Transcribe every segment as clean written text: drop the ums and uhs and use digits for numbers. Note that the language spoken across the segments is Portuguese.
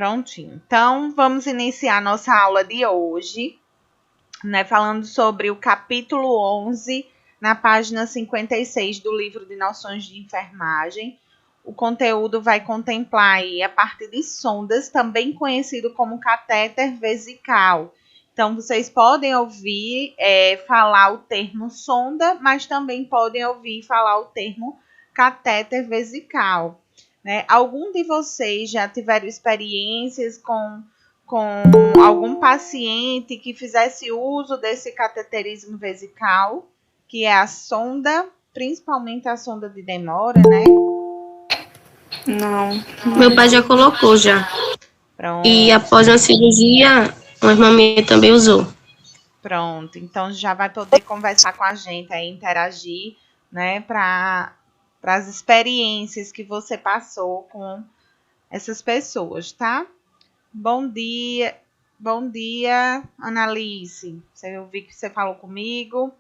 Prontinho. Então, vamos iniciar nossa aula de hoje, né, falando sobre o capítulo 11, na página 56 do livro de Noções de Enfermagem. O conteúdo vai contemplar aí a parte de sondas, também conhecido como catéter vesical. Então, vocês podem ouvir falar o termo sonda, mas também podem ouvir falar o termo catéter vesical. Né? Algum de vocês já tiveram experiências com algum paciente que fizesse uso desse cateterismo vesical, que é a sonda, principalmente a sonda de demora, né? Não. Meu pai já colocou já. Pronto. E após a cirurgia, a irmã também usou. Pronto. Então já vai poder conversar com a gente aí, interagir, né, para as experiências que você passou com essas pessoas, tá? Bom dia, Analice. Eu vi que você falou comigo.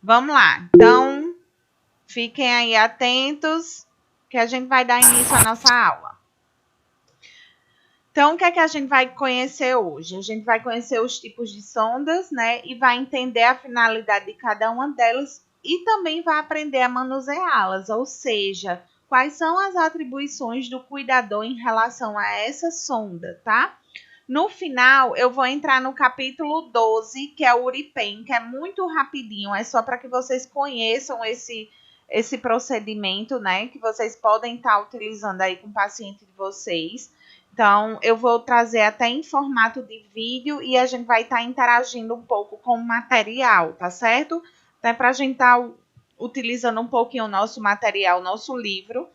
Vamos lá. Então, fiquem aí atentos, que a gente vai dar início à nossa aula. Então, o que é que a gente vai conhecer hoje? A gente vai conhecer os tipos de sondas, né? E vai entender a finalidade de cada uma delas e também vai aprender a manuseá-las, ou seja, quais são as atribuições do cuidador em relação a essa sonda, tá? No final, eu vou entrar no capítulo 12, que é o Uripen, que é muito rapidinho, é só para que vocês conheçam esse procedimento, né? Que vocês podem estar utilizando aí com o paciente de vocês. Então, eu vou trazer até em formato de vídeo e a gente vai estar interagindo um pouco com o material, tá certo? Até para a gente estar utilizando um pouquinho o nosso material, nosso livro.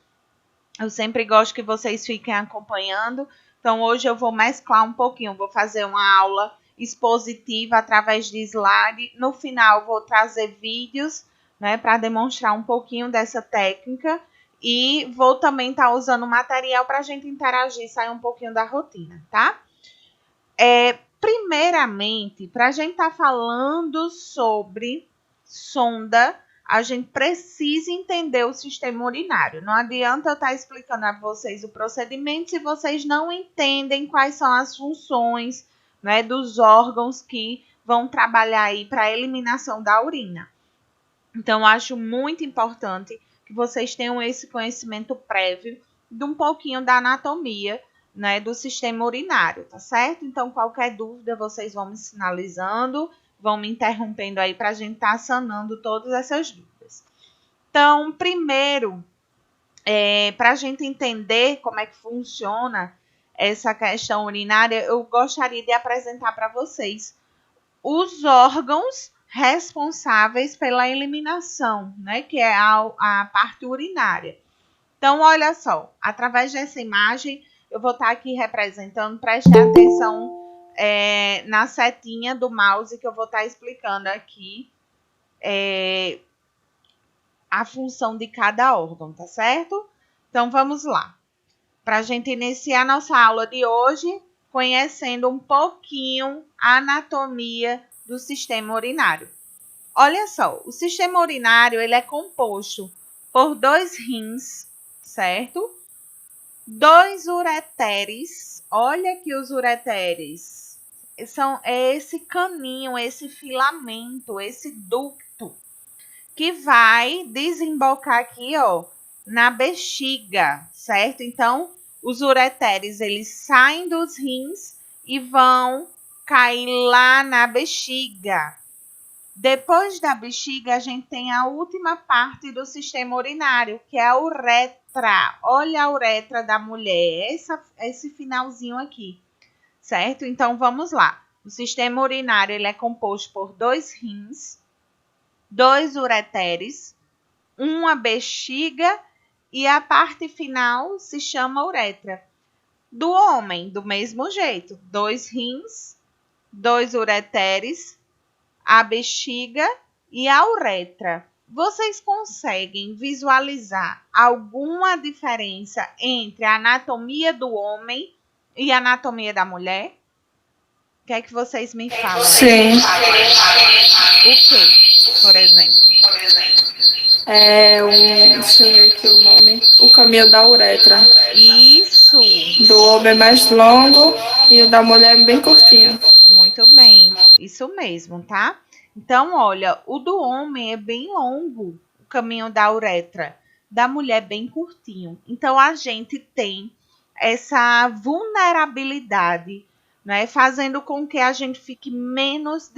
Eu sempre gosto que vocês fiquem acompanhando. Então, hoje eu vou mesclar um pouquinho. Vou fazer uma aula expositiva através de slide. No final, vou trazer vídeos, né, para demonstrar um pouquinho dessa técnica. E vou também estar usando material para a gente interagir, sair um pouquinho da rotina, tá? Primeiramente, para a gente estar falando sobre sonda, a gente precisa entender o sistema urinário. Não adianta eu estar explicando a vocês o procedimento se vocês não entendem quais são as funções, né, dos órgãos que vão trabalhar aí para a eliminação da urina. Então, eu acho muito importante que vocês tenham esse conhecimento prévio de um pouquinho da anatomia, né, do sistema urinário, tá certo? Então, qualquer dúvida, vocês vão me sinalizando, vão me interrompendo aí para a gente estar sanando todas essas dúvidas. Então, primeiro, para a gente entender como é que funciona essa questão urinária, eu gostaria de apresentar para vocês os órgãos responsáveis pela eliminação, né, que é a parte urinária. Então, olha só, através dessa imagem, eu vou estar aqui representando, preste atenção na setinha do mouse que eu vou estar explicando aqui a função de cada órgão, tá certo? Então, vamos lá. Para a gente iniciar nossa aula de hoje, conhecendo um pouquinho a anatomia do sistema urinário. Olha só, o sistema urinário ele é composto por 2 rins, certo? 2 ureteres. Olha aqui os ureteres. É esse caninho, esse filamento, esse ducto que vai desembocar aqui, ó, na bexiga, certo? Então, os ureteres, eles saem dos rins e vão cair lá na bexiga. Depois da bexiga, a gente tem a última parte do sistema urinário, que é a uretra. Olha a uretra da mulher, esse finalzinho aqui, certo? Então, vamos lá. O sistema urinário ele é composto por 2 rins, 2 ureteres, uma bexiga e a parte final se chama uretra. Do homem, do mesmo jeito, 2 rins, 2 ureteres, a bexiga e a uretra. Vocês conseguem visualizar alguma diferença entre a anatomia do homem e a anatomia da mulher? O que é que vocês me falam? Sim. O que, por exemplo? Deixa eu ver aqui o nome. O caminho da uretra. Isso. Isso. Do homem é mais longo e o da mulher é bem curtinho. Muito bem, isso mesmo, tá? Então, olha, o do homem é bem longo, o caminho da uretra, da mulher bem curtinho. Então, a gente tem essa vulnerabilidade, né, fazendo com que a gente fique menos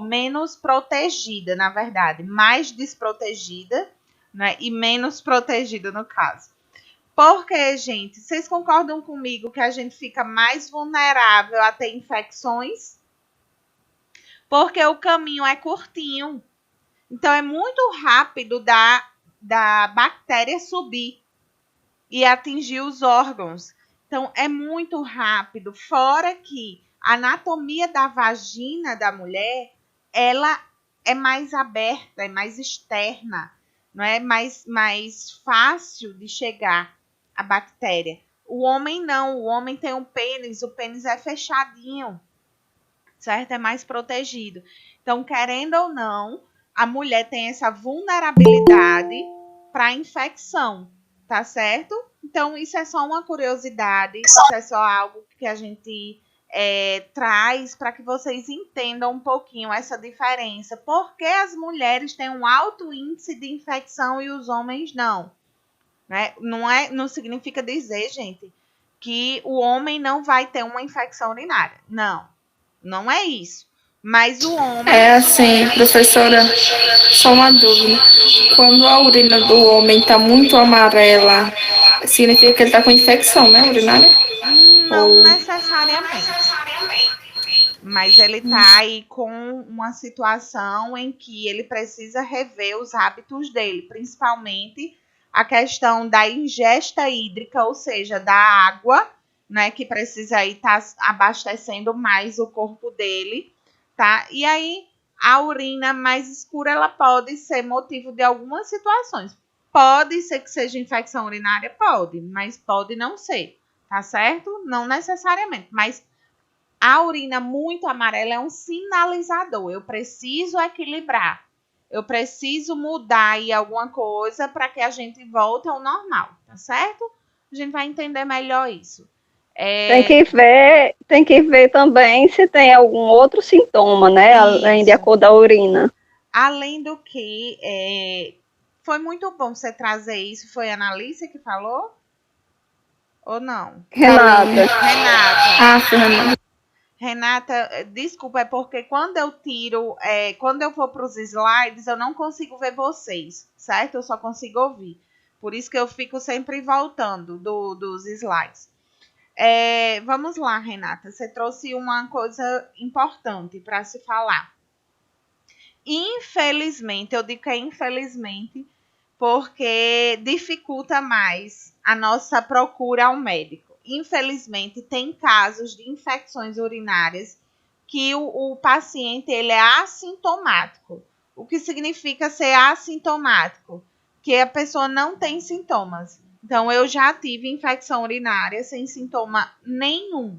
menos protegida, na verdade, mais desprotegida, né, e menos protegida no caso. Porque, gente, vocês concordam comigo que a gente fica mais vulnerável a ter infecções? Porque o caminho é curtinho. Então, é muito rápido da bactéria subir e atingir os órgãos. Então, é muito rápido. Fora que a anatomia da vagina da mulher, ela é mais aberta, é mais externa, não é mais fácil de chegar a bactéria. O homem não, o homem tem um pênis, o pênis é fechadinho, certo? É mais protegido. Então, querendo ou não, a mulher tem essa vulnerabilidade para a infecção, tá certo? Então, isso é só uma curiosidade, isso é só algo que a gente traz para que vocês entendam um pouquinho essa diferença. Por que as mulheres têm um alto índice de infecção e os homens não? Né? Não significa dizer, gente, que o homem não vai ter uma infecção urinária. Não, não é isso. Mas o homem... É assim, professora, só uma dúvida. Quando a urina do homem está muito amarela, significa que ele está com infecção, né, urinária? Não necessariamente. Mas ele está aí com uma situação em que ele precisa rever os hábitos dele, principalmente a questão da ingesta hídrica, ou seja, da água, né, que precisa aí estar abastecendo mais o corpo dele, tá? E aí a urina mais escura, ela pode ser motivo de algumas situações. Pode ser que seja infecção urinária? Pode, mas pode não ser, tá certo? Não necessariamente, mas a urina muito amarela é um sinalizador. Eu preciso equilibrar. Eu preciso mudar aí alguma coisa para que a gente volte ao normal, tá certo? A gente vai entender melhor isso. Tem que ver também se tem algum outro sintoma, né? Isso. Além de a cor da urina. Além do que, foi muito bom você trazer isso. Foi a Analice que falou? Ou não? Renata. Renata, desculpa, é porque quando eu tiro, quando eu vou para os slides, eu não consigo ver vocês, certo? Eu só consigo ouvir. Por isso que eu fico sempre voltando dos slides. Vamos lá, Renata. Você trouxe uma coisa importante para se falar. Infelizmente, eu digo que é infelizmente, porque dificulta mais a nossa procura ao médico. Infelizmente, tem casos de infecções urinárias que o paciente ele é assintomático. O que significa ser assintomático? Que a pessoa não tem sintomas. Então, eu já tive infecção urinária sem sintoma nenhum.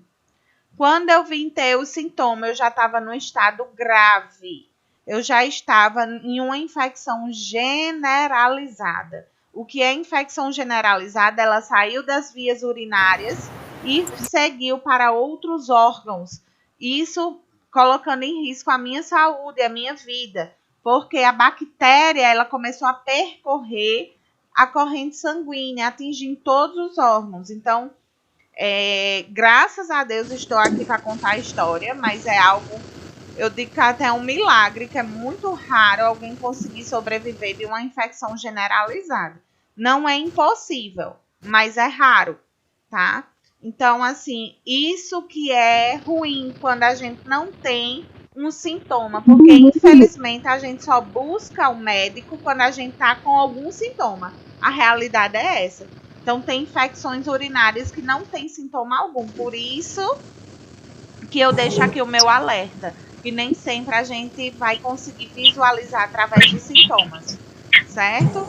Quando eu vim ter o sintoma, eu já estava no estado grave. Eu já estava em uma infecção generalizada. O que é infecção generalizada? Ela saiu das vias urinárias e seguiu para outros órgãos. Isso colocando em risco a minha saúde, a minha vida. Porque a bactéria ela começou a percorrer a corrente sanguínea, atingindo todos os órgãos. Então, graças a Deus estou aqui para contar a história, mas é algo... Eu digo que até é um milagre, que é muito raro alguém conseguir sobreviver de uma infecção generalizada. Não é impossível, mas é raro, tá? Então, assim, isso que é ruim quando a gente não tem um sintoma, porque infelizmente a gente só busca o médico quando a gente tá com algum sintoma. A realidade é essa. Então, tem infecções urinárias que não tem sintoma algum. Por isso que eu deixo aqui o meu alerta. E nem sempre a gente vai conseguir visualizar através dos sintomas, certo?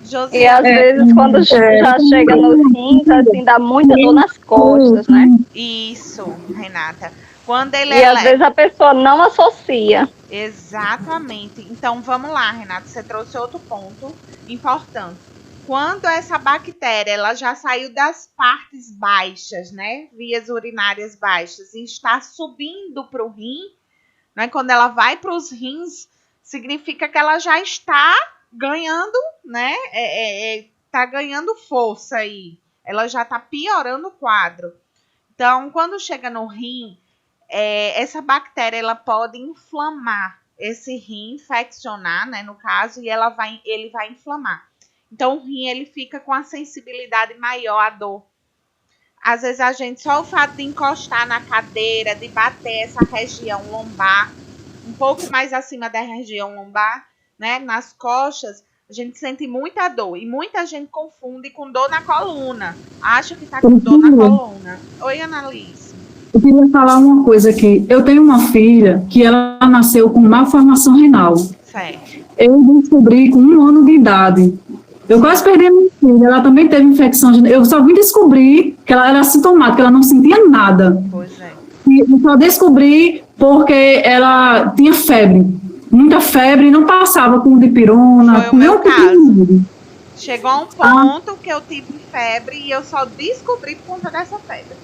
Josiane. E às vezes quando já chega nos rins, assim, dá muita dor nas costas, né? Isso, Renata. Quando ele às vezes a pessoa não associa. Exatamente. Então vamos lá, Renata, você trouxe outro ponto importante. quando essa bactéria ela já saiu das partes baixas, né, vias urinárias baixas, e está subindo para o rim, né, quando ela vai para os rins, significa que ela já está ganhando, né, tá ganhando força aí, ela já está piorando o quadro. Então, quando chega no rim, essa bactéria ela pode inflamar esse rim, infeccionar, né, no caso, e ele vai inflamar. Então, o rim ele fica com a sensibilidade maior à dor. Às vezes, só o fato de encostar na cadeira, de bater essa região lombar, um pouco mais acima da região lombar, né, nas costas, a gente sente muita dor. E muita gente confunde com dor na coluna. Acha que está com dor na coluna. Oi, Annalise. Eu queria falar uma coisa aqui. Eu tenho uma filha que ela nasceu com malformação renal. Certo. Eu descobri com 1 ano de idade. Eu quase perdi a minha filha. Ela também teve infecção. Eu só vim descobrir que ela era assintomática, ela não sentia nada. Pois é. E eu só descobri porque ela tinha febre. Muita febre, não passava com dipirona. Foi o meu caso. Chegou a um ponto que eu tive febre e eu só descobri por conta dessa febre.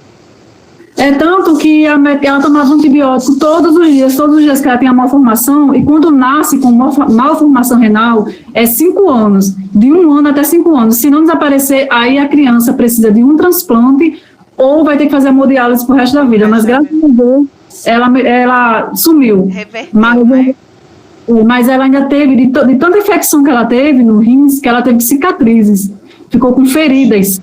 É tanto que ela tomava antibiótico todos os dias que ela tinha malformação, e quando nasce com malformação renal, é 5 anos, de 1 ano até 5 anos. Se não desaparecer, aí a criança precisa de um transplante ou vai ter que fazer hemodiálise pro resto da vida. Mas graças a Deus, ela sumiu. Reverteu, mas ela ainda teve, de tanta infecção que ela teve no rins, que ela teve cicatrizes, ficou com feridas,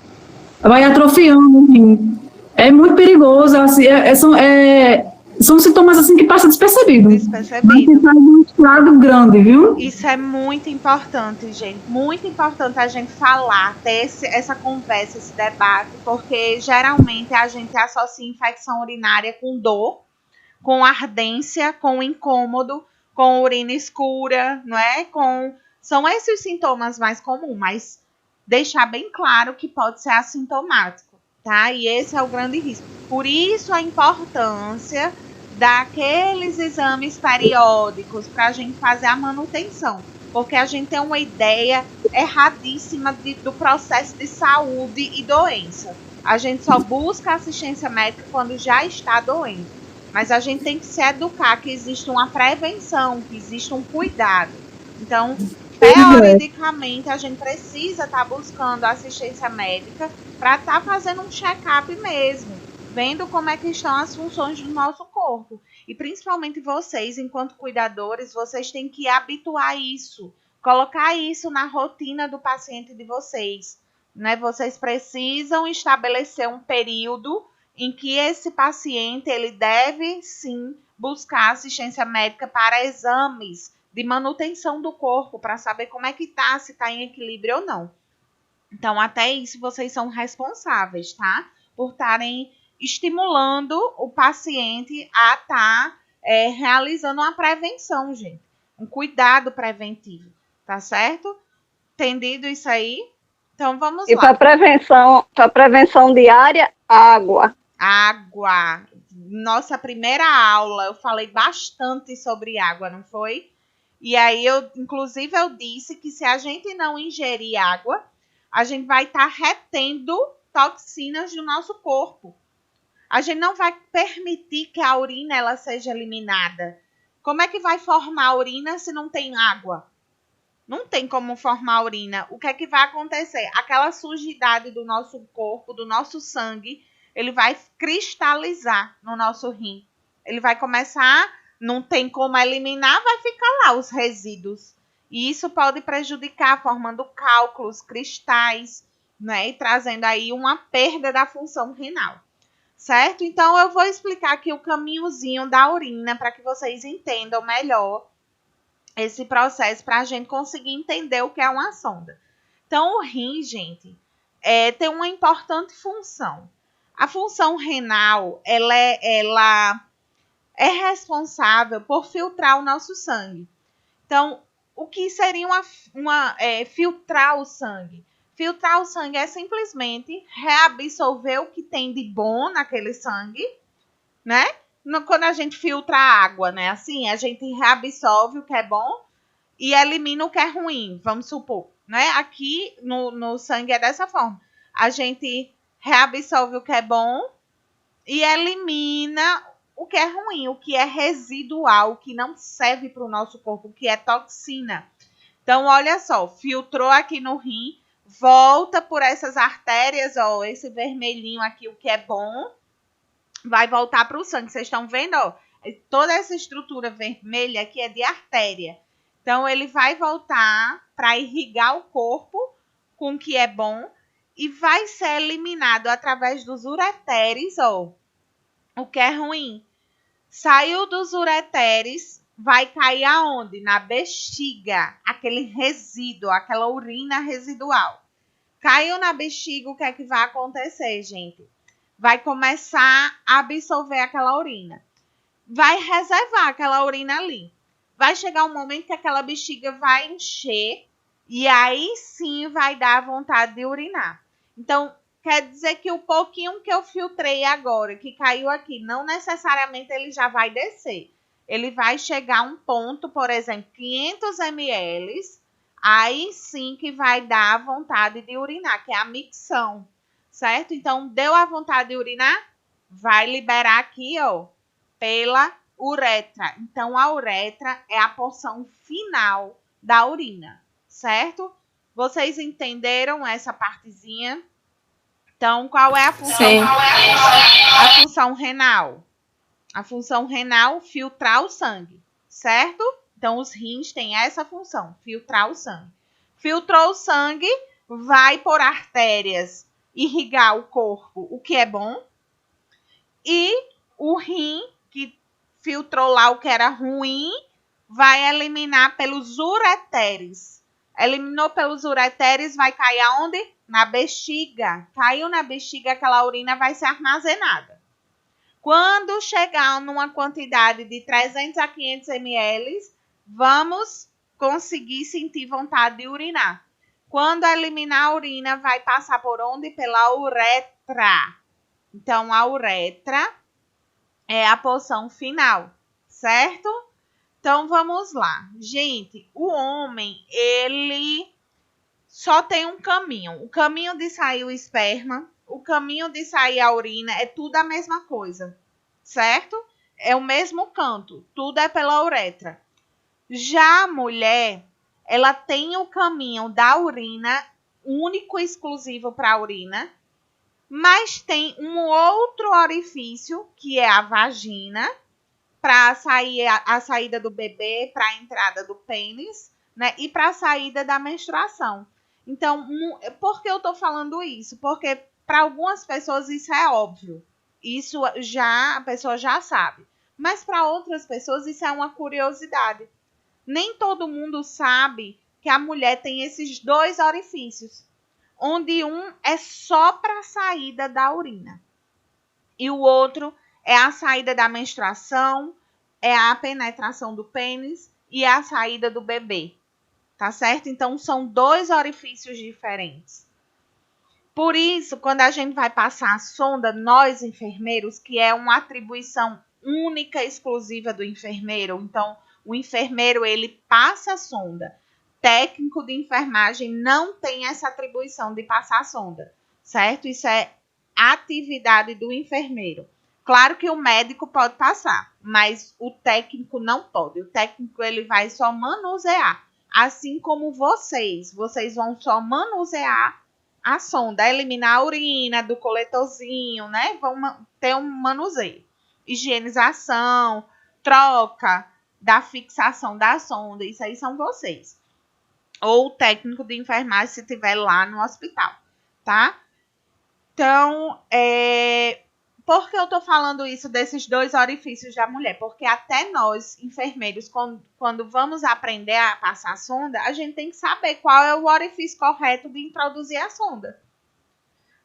vai atrofiando o rim. É muito perigoso, assim, são sintomas assim que passam despercebidos. Mas faz um estrago grande, viu? Isso é muito importante, gente. Muito importante a gente falar, ter essa conversa, esse debate, porque geralmente a gente associa infecção urinária com dor, com ardência, com incômodo, com urina escura, não é? São esses os sintomas mais comuns, mas deixar bem claro que pode ser assintomático. Tá? E esse é o grande risco. Por isso a importância daqueles exames periódicos para a gente fazer a manutenção. Porque a gente tem uma ideia erradíssima do processo de saúde e doença. A gente só busca assistência médica quando já está doente. Mas a gente tem que se educar que existe uma prevenção, que existe um cuidado. Então, teoricamente, a gente precisa estar buscando assistência médica para estar fazendo um check-up mesmo, vendo como é que estão as funções do nosso corpo. E principalmente vocês, enquanto cuidadores, vocês têm que habituar isso, colocar isso na rotina do paciente de vocês, né? Vocês precisam estabelecer um período em que esse paciente ele deve, sim, buscar assistência médica para exames de manutenção do corpo, para saber como é que tá, se está em equilíbrio ou não. Então, até isso vocês são responsáveis, tá? Por estarem estimulando o paciente a estar realizando uma prevenção, gente. Um cuidado preventivo, tá certo? Entendido isso aí? Então, vamos lá. E para prevenção diária, água. Água. Nossa primeira aula, eu falei bastante sobre água, não foi? E aí, inclusive, eu disse que se a gente não ingerir água, a gente vai estar retendo toxinas do nosso corpo. A gente não vai permitir que a urina ela seja eliminada. Como é que vai formar urina se não tem água? Não tem como formar urina. O que é que vai acontecer? Aquela sujidade do nosso corpo, do nosso sangue, ele vai cristalizar no nosso rim. Ele vai começar... Não tem como eliminar, vai ficar lá os resíduos. E isso pode prejudicar, formando cálculos, cristais, né? E trazendo aí uma perda da função renal. Certo? Então, eu vou explicar aqui o caminhozinho da urina para que vocês entendam melhor esse processo, para a gente conseguir entender o que é uma sonda. Então, o rim, gente, tem uma importante função. A função renal, ela é responsável por filtrar o nosso sangue. Então, o que seria filtrar o sangue? Filtrar o sangue é simplesmente reabsorver o que tem de bom naquele sangue, né? Quando a gente filtra a água, né? Assim, a gente reabsorve o que é bom e elimina o que é ruim, vamos supor. né? Aqui no sangue é dessa forma. A gente reabsorve o que é bom e elimina o que é ruim, o que é residual, o que não serve para o nosso corpo, o que é toxina. Então, olha só, filtrou aqui no rim, volta por essas artérias, ó, esse vermelhinho aqui, o que é bom, vai voltar para o sangue. Vocês estão vendo, ó? Toda essa estrutura vermelha aqui é de artéria. Então, ele vai voltar para irrigar o corpo com o que é bom e vai ser eliminado através dos ureteres, ó, o que é ruim. Saiu dos ureteres, vai cair aonde? Na bexiga, aquele resíduo, aquela urina residual. Caiu na bexiga, o que é que vai acontecer, gente? Vai começar a absorver aquela urina. Vai reservar aquela urina ali. Vai chegar um momento que aquela bexiga vai encher e aí sim vai dar vontade de urinar. Então, quer dizer que o pouquinho que eu filtrei agora, que caiu aqui, não necessariamente ele já vai descer. Ele vai chegar a um ponto, por exemplo, 500 ml, aí sim que vai dar vontade de urinar, que é a micção, certo? Então, deu a vontade de urinar? Vai liberar aqui, ó, pela uretra. Então, a uretra é a porção final da urina, certo? Vocês entenderam essa partezinha? Então, qual é a função? Sim. A função renal. A função renal, filtrar o sangue, certo? Então, os rins têm essa função, filtrar o sangue. Filtrou o sangue, vai por artérias irrigar o corpo, o que é bom. E o rim, que filtrou lá o que era ruim, vai eliminar pelos ureteres. Eliminou pelos ureteres, vai cair aonde? Na bexiga. Caiu na bexiga, aquela urina vai ser armazenada. Quando chegar numa quantidade de 300 a 500 ml, vamos conseguir sentir vontade de urinar. Quando eliminar a urina, vai passar por onde? Pela uretra. Então, a uretra é a porção final, certo? Então, vamos lá. Gente, o homem, ele só tem um caminho. O caminho de sair o esperma, o caminho de sair a urina, é tudo a mesma coisa, certo? É o mesmo canto, tudo é pela uretra. Já a mulher, ela tem o caminho da urina, único e exclusivo para a urina, mas tem um outro orifício, que é a vagina, para sair a saída do bebê, para a entrada do pênis, né? E para a saída da menstruação. Então, por que eu estou falando isso? Porque para algumas pessoas isso é óbvio. Isso já a pessoa já sabe. Mas para outras pessoas isso é uma curiosidade. Nem todo mundo sabe que a mulher tem esses dois orifícios, onde um é só para a saída da urina e o outro é a saída da menstruação, é a penetração do pênis e a saída do bebê, tá certo? Então, são dois orifícios diferentes. Por isso, quando a gente vai passar a sonda, nós enfermeiros, que é uma atribuição única e exclusiva do enfermeiro, então, o enfermeiro, ele passa a sonda. Técnico de enfermagem não tem essa atribuição de passar a sonda, certo? Isso é atividade do enfermeiro. Claro que o médico pode passar, mas o técnico não pode. O técnico ele vai só manusear, assim como vocês vão só manusear a sonda, eliminar a urina do coletorzinho, né? Vão ter um manuseio, higienização, troca da fixação da sonda, isso aí são vocês. Ou o técnico de enfermagem se estiver lá no hospital, tá? Então, por que eu tô falando isso desses dois orifícios da mulher? Porque até nós, enfermeiros, quando vamos aprender a passar a sonda, a gente tem que saber qual é o orifício correto de introduzir a sonda.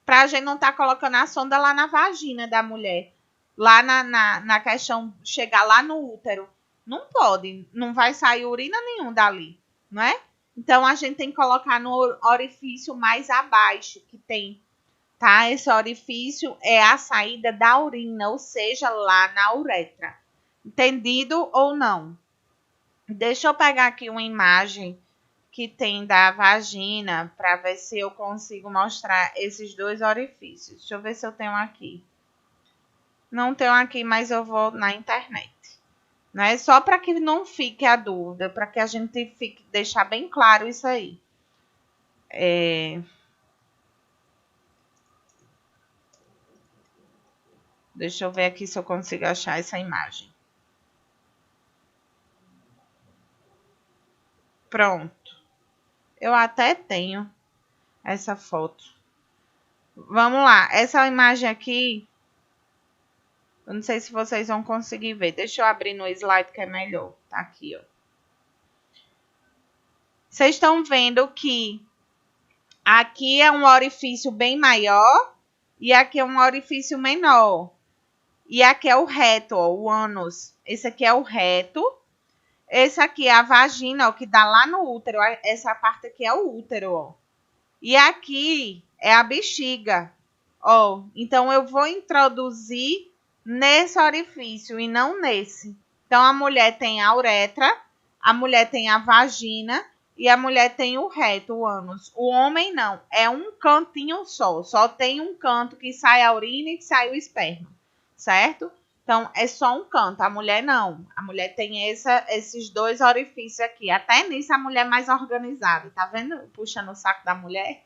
Pra gente não estar colocando a sonda lá na vagina da mulher, lá na questão, chegar lá no útero. Não pode, não vai sair urina nenhum dali, não é? Então, a gente tem que colocar no orifício mais abaixo que tem, tá? Esse orifício é a saída da urina, ou seja, lá na uretra. Entendido ou não? Deixa eu pegar aqui uma imagem que tem da vagina, para ver se eu consigo mostrar esses 2 orifícios. Deixa eu ver se eu tenho aqui. Não tenho aqui, mas eu vou na internet. Né? Só para que não fique a dúvida, para que a gente deixar bem claro isso aí. Deixa eu ver aqui se eu consigo achar essa imagem. Pronto. Eu até tenho essa foto. Vamos lá. Essa imagem aqui, eu não sei se vocês vão conseguir ver. Deixa eu abrir no slide que é melhor. Tá aqui, ó. Vocês estão vendo que aqui é um orifício bem maior e aqui é um orifício menor. E aqui é o reto, ó, o ânus. Esse aqui é o reto. Esse aqui é a vagina, ó, que dá lá no útero. Essa parte aqui é o útero, ó. E aqui é a bexiga, ó. Então, eu vou introduzir nesse orifício e não nesse. Então, a mulher tem a uretra, a mulher tem a vagina e a mulher tem o reto, o ânus. O homem não, é um cantinho só. Só tem um canto que sai a urina e que sai o esperma, certo? Então, é só um canto. A mulher não. A mulher tem esses 2 orifícios aqui. Até nisso, a mulher é mais organizada. Tá vendo? Puxando o saco da mulher.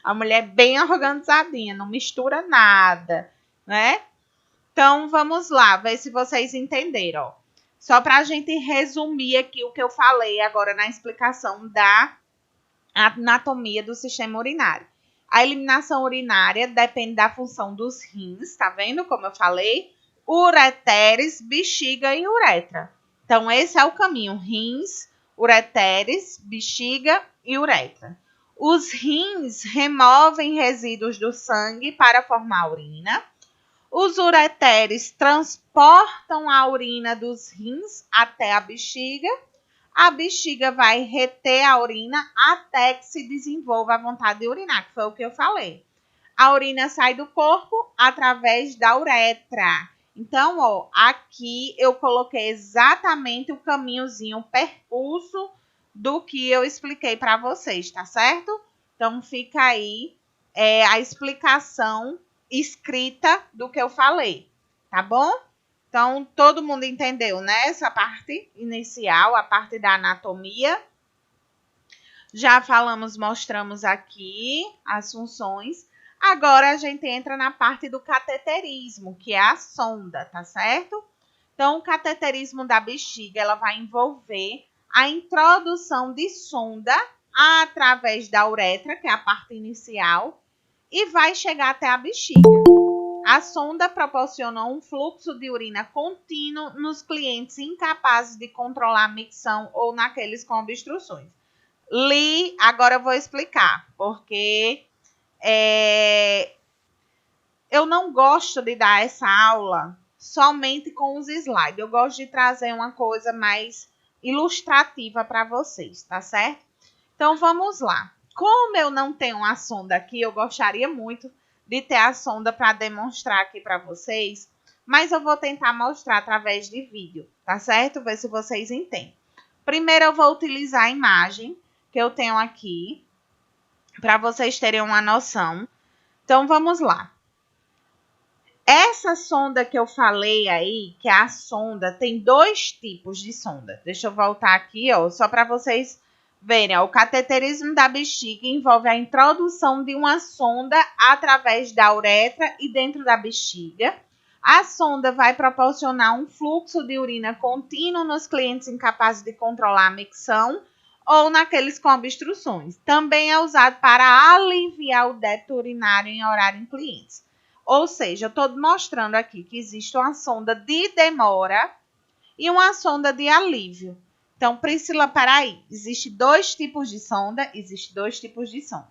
A mulher é bem organizadinha. Não mistura nada, né? Então, vamos lá. Ver se vocês entenderam. Ó. Só para a gente resumir aqui o que eu falei agora na explicação da anatomia do sistema urinário. A eliminação urinária depende da função dos rins, tá vendo como eu falei? Ureteres, bexiga e uretra. Então, esse é o caminho. Rins, ureteres, bexiga e uretra. Os rins removem resíduos do sangue para formar urina. Os ureteres transportam a urina dos rins até a bexiga. A bexiga vai reter a urina até que se desenvolva a vontade de urinar, que foi o que eu falei. A urina sai do corpo através da uretra. Então, ó, aqui eu coloquei exatamente o caminhozinho, o percurso do que eu expliquei para vocês, tá certo? Então, fica aí a explicação escrita do que eu falei, tá bom? Então, todo mundo entendeu, né? Essa parte inicial, a parte da anatomia. Já falamos, mostramos aqui as funções. Agora, a gente entra na parte do cateterismo, que é a sonda, tá certo? Então, o cateterismo da bexiga, ela vai envolver a introdução de sonda através da uretra, que é a parte inicial, e vai chegar até a bexiga. A sonda proporciona um fluxo de urina contínuo nos clientes incapazes de controlar a micção ou naqueles com obstruções. Agora eu vou explicar, porque eu não gosto de dar essa aula somente com os slides. Eu gosto de trazer uma coisa mais ilustrativa para vocês, tá certo? Então, vamos lá. Como eu não tenho a sonda aqui, eu gostaria muito de ter a sonda para demonstrar aqui para vocês, mas eu vou tentar mostrar através de vídeo, tá certo? Ver se vocês entendem. Primeiro, eu vou utilizar a imagem que eu tenho aqui, para vocês terem uma noção. Então, vamos lá. Essa sonda que eu falei aí, que é a sonda, tem 2 tipos de sonda. Deixa eu voltar aqui, ó, só para vocês verem, ó, o cateterismo da bexiga envolve a introdução de uma sonda através da uretra e dentro da bexiga. A sonda vai proporcionar um fluxo de urina contínuo nos clientes incapazes de controlar a micção ou naqueles com obstruções. Também é usado para aliviar o débito urinário em horário em clientes. Ou seja, eu estou mostrando aqui que existe uma sonda de demora e uma sonda de alívio. Então, Priscila, peraí, existe 2 tipos de sonda, existe 2 tipos de sonda.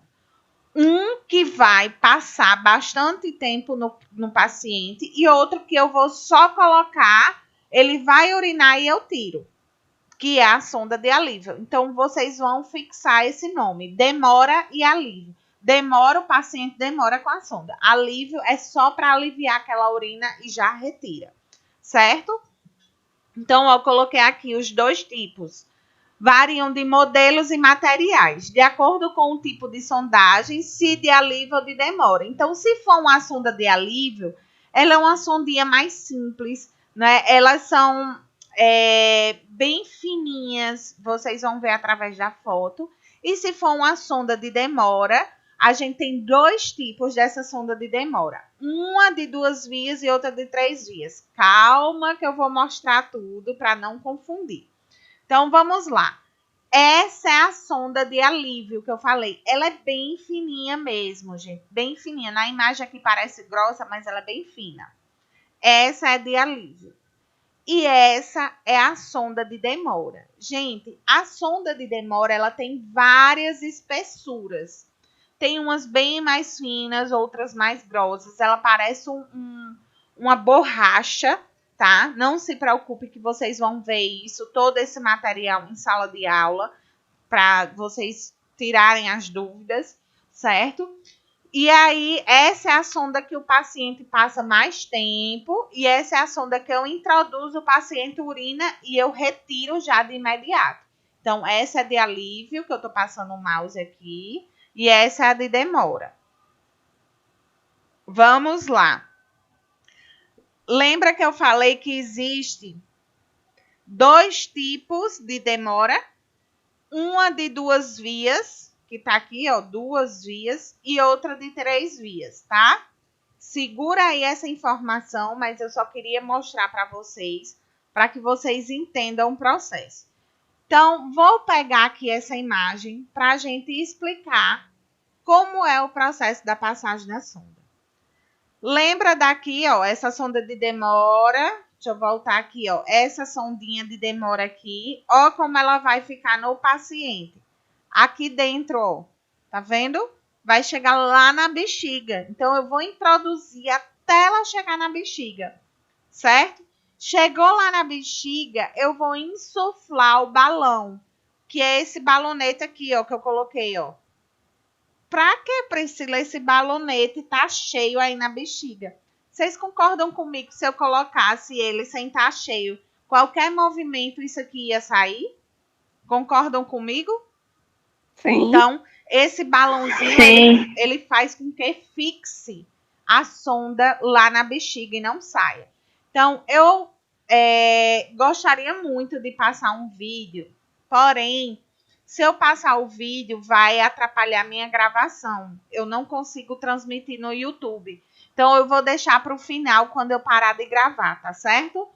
Um que vai passar bastante tempo no paciente e outro que eu vou só colocar, ele vai urinar e eu tiro, que é a sonda de alívio. Então, vocês vão fixar esse nome, demora e alívio. Demora, o paciente demora com a sonda. Alívio é só para aliviar aquela urina e já retira, certo? Então, eu coloquei aqui os 2 tipos variam de modelos e materiais, de acordo com o tipo de sondagem, se de alívio ou de demora. Então, se for uma sonda de alívio, ela é uma sondinha mais simples, né? Elas são bem fininhas, vocês vão ver através da foto. E se for uma sonda de demora, a gente tem 2 tipos dessa sonda de demora. Uma de 2 vias e outra de 3 vias. Calma que eu vou mostrar tudo para não confundir. Então, vamos lá. Essa é a sonda de alívio que eu falei. Ela é bem fininha mesmo, gente. Bem fininha. Na imagem aqui parece grossa, mas ela é bem fina. Essa é de alívio. E essa é a sonda de demora. Gente, a sonda de demora, ela tem várias espessuras. Tem umas bem mais finas, outras mais grossas. Ela parece uma borracha, tá? Não se preocupe que vocês vão ver isso, todo esse material em sala de aula, para vocês tirarem as dúvidas, certo? E aí, essa é a sonda que o paciente passa mais tempo e essa é a sonda que eu introduzo, o paciente urina e eu retiro já de imediato. Então, essa é de alívio, que eu tô passando o mouse aqui, e essa é a de demora. Vamos lá. Lembra que eu falei que existe 2 tipos de demora? Uma de 2 vias, que tá aqui, ó, 2 vias, e outra de 3 vias, tá? Segura aí essa informação, mas eu só queria mostrar para que vocês entendam o processo. Então, vou pegar aqui essa imagem para a gente explicar como é o processo da passagem da sonda. Lembra daqui, ó, essa sonda de demora. Deixa eu voltar aqui, ó. Essa sondinha de demora aqui. Ó como ela vai ficar no paciente. Aqui dentro, ó. Tá vendo? Vai chegar lá na bexiga. Então, eu vou introduzir até ela chegar na bexiga. Certo? Chegou lá na bexiga, eu vou insuflar o balão. Que é esse balonete aqui, ó, que eu coloquei, ó. Pra que, Priscila, esse balonete tá cheio aí na bexiga? Vocês concordam comigo se eu colocasse ele sem estar cheio? Qualquer movimento, isso aqui ia sair? Concordam comigo? Sim. Então, esse balãozinho, ele faz com que fixe a sonda lá na bexiga e não saia. Então, eu gostaria muito de passar um vídeo, porém, se eu passar o vídeo, vai atrapalhar minha gravação. Eu não consigo transmitir no YouTube. Então, eu vou deixar para o final, quando eu parar de gravar, tá certo?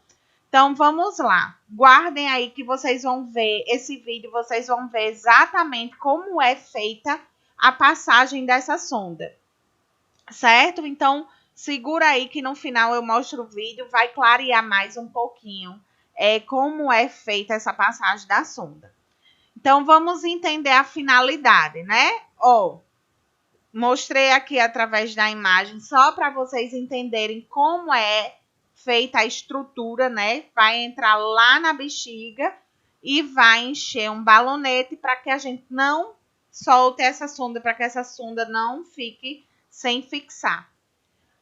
Então, vamos lá. Guardem aí que vocês vão ver esse vídeo, vocês vão ver exatamente como é feita a passagem dessa sonda. Certo? Então, segura aí que no final eu mostro o vídeo, vai clarear mais um pouquinho como é feita essa passagem da sonda. Então, vamos entender a finalidade, né? Ó, mostrei aqui através da imagem, só para vocês entenderem como é feita a estrutura, né? Vai entrar lá na bexiga e vai encher um balonete para que a gente não solte essa sonda, para que essa sonda não fique sem fixar.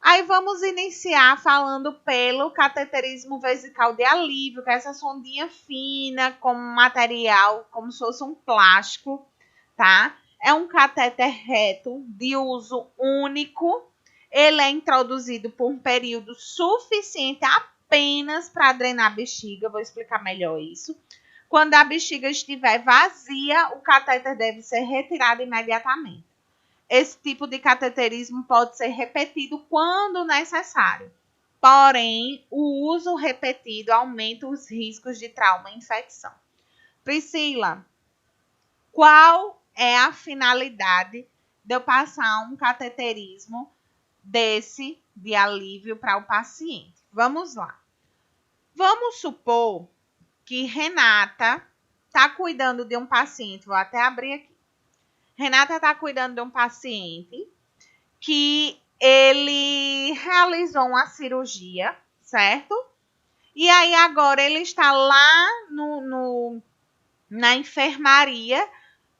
Aí vamos iniciar falando pelo cateterismo vesical de alívio, que é essa sondinha fina, com material, como se fosse um plástico, tá? É um catéter reto de uso único. Ele é introduzido por um período suficiente apenas para drenar a bexiga. Vou explicar melhor isso. Quando a bexiga estiver vazia, o catéter deve ser retirado imediatamente. Esse tipo de cateterismo pode ser repetido quando necessário. Porém, o uso repetido aumenta os riscos de trauma e infecção. Priscila, qual é a finalidade de eu passar um cateterismo desse de alívio para o paciente? Vamos lá. Vamos supor que Renata está cuidando de um paciente. Vou até abrir aqui. Renata está cuidando de um paciente que ele realizou uma cirurgia, certo? E aí agora ele está lá na enfermaria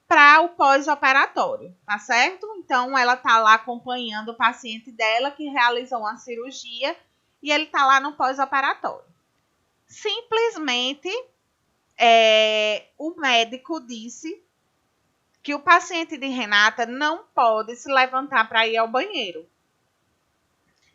para o pós-operatório, tá certo? Então, ela está lá acompanhando o paciente dela que realizou uma cirurgia e ele está lá no pós-operatório. Simplesmente, o médico disse que o paciente de Renata não pode se levantar para ir ao banheiro.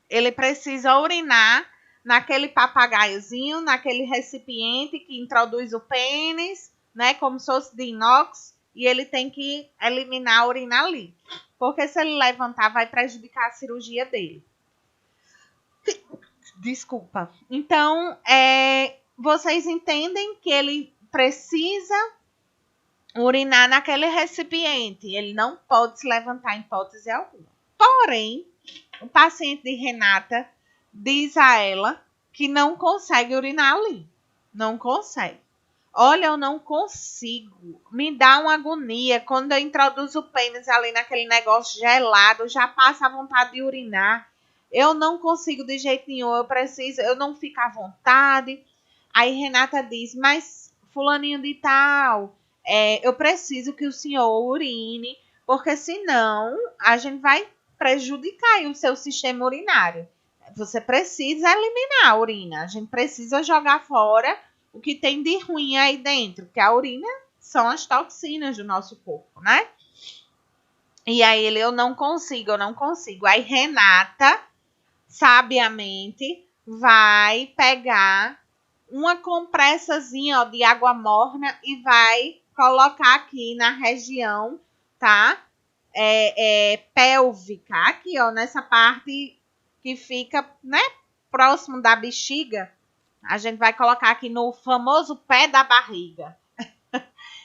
Ele precisa urinar naquele papagaiozinho, naquele recipiente que introduz o pênis, né, como se fosse de inox, e ele tem que eliminar a urina ali. Porque se ele levantar, vai prejudicar a cirurgia dele. Desculpa. Então, vocês entendem que ele precisa urinar naquele recipiente. Ele não pode se levantar em hipótese alguma. Porém, o paciente de Renata diz a ela que não consegue urinar ali. Não consegue. Olha, eu não consigo. Me dá uma agonia. Quando eu introduzo o pênis ali naquele negócio gelado, já passa a vontade de urinar. Eu não consigo de jeito nenhum. Eu não fico à vontade. Aí Renata diz, mas fulaninho de tal, eu preciso que o senhor urine, porque senão a gente vai prejudicar o seu sistema urinário. Você precisa eliminar a urina. A gente precisa jogar fora o que tem de ruim aí dentro, porque a urina são as toxinas do nosso corpo, né? E aí eu não consigo. Aí Renata, sabiamente, vai pegar uma compressazinha de água morna e vai colocar aqui na região, tá? Pélvica, aqui, ó, nessa parte que fica, né, próximo da bexiga. A gente vai colocar aqui no famoso pé da barriga.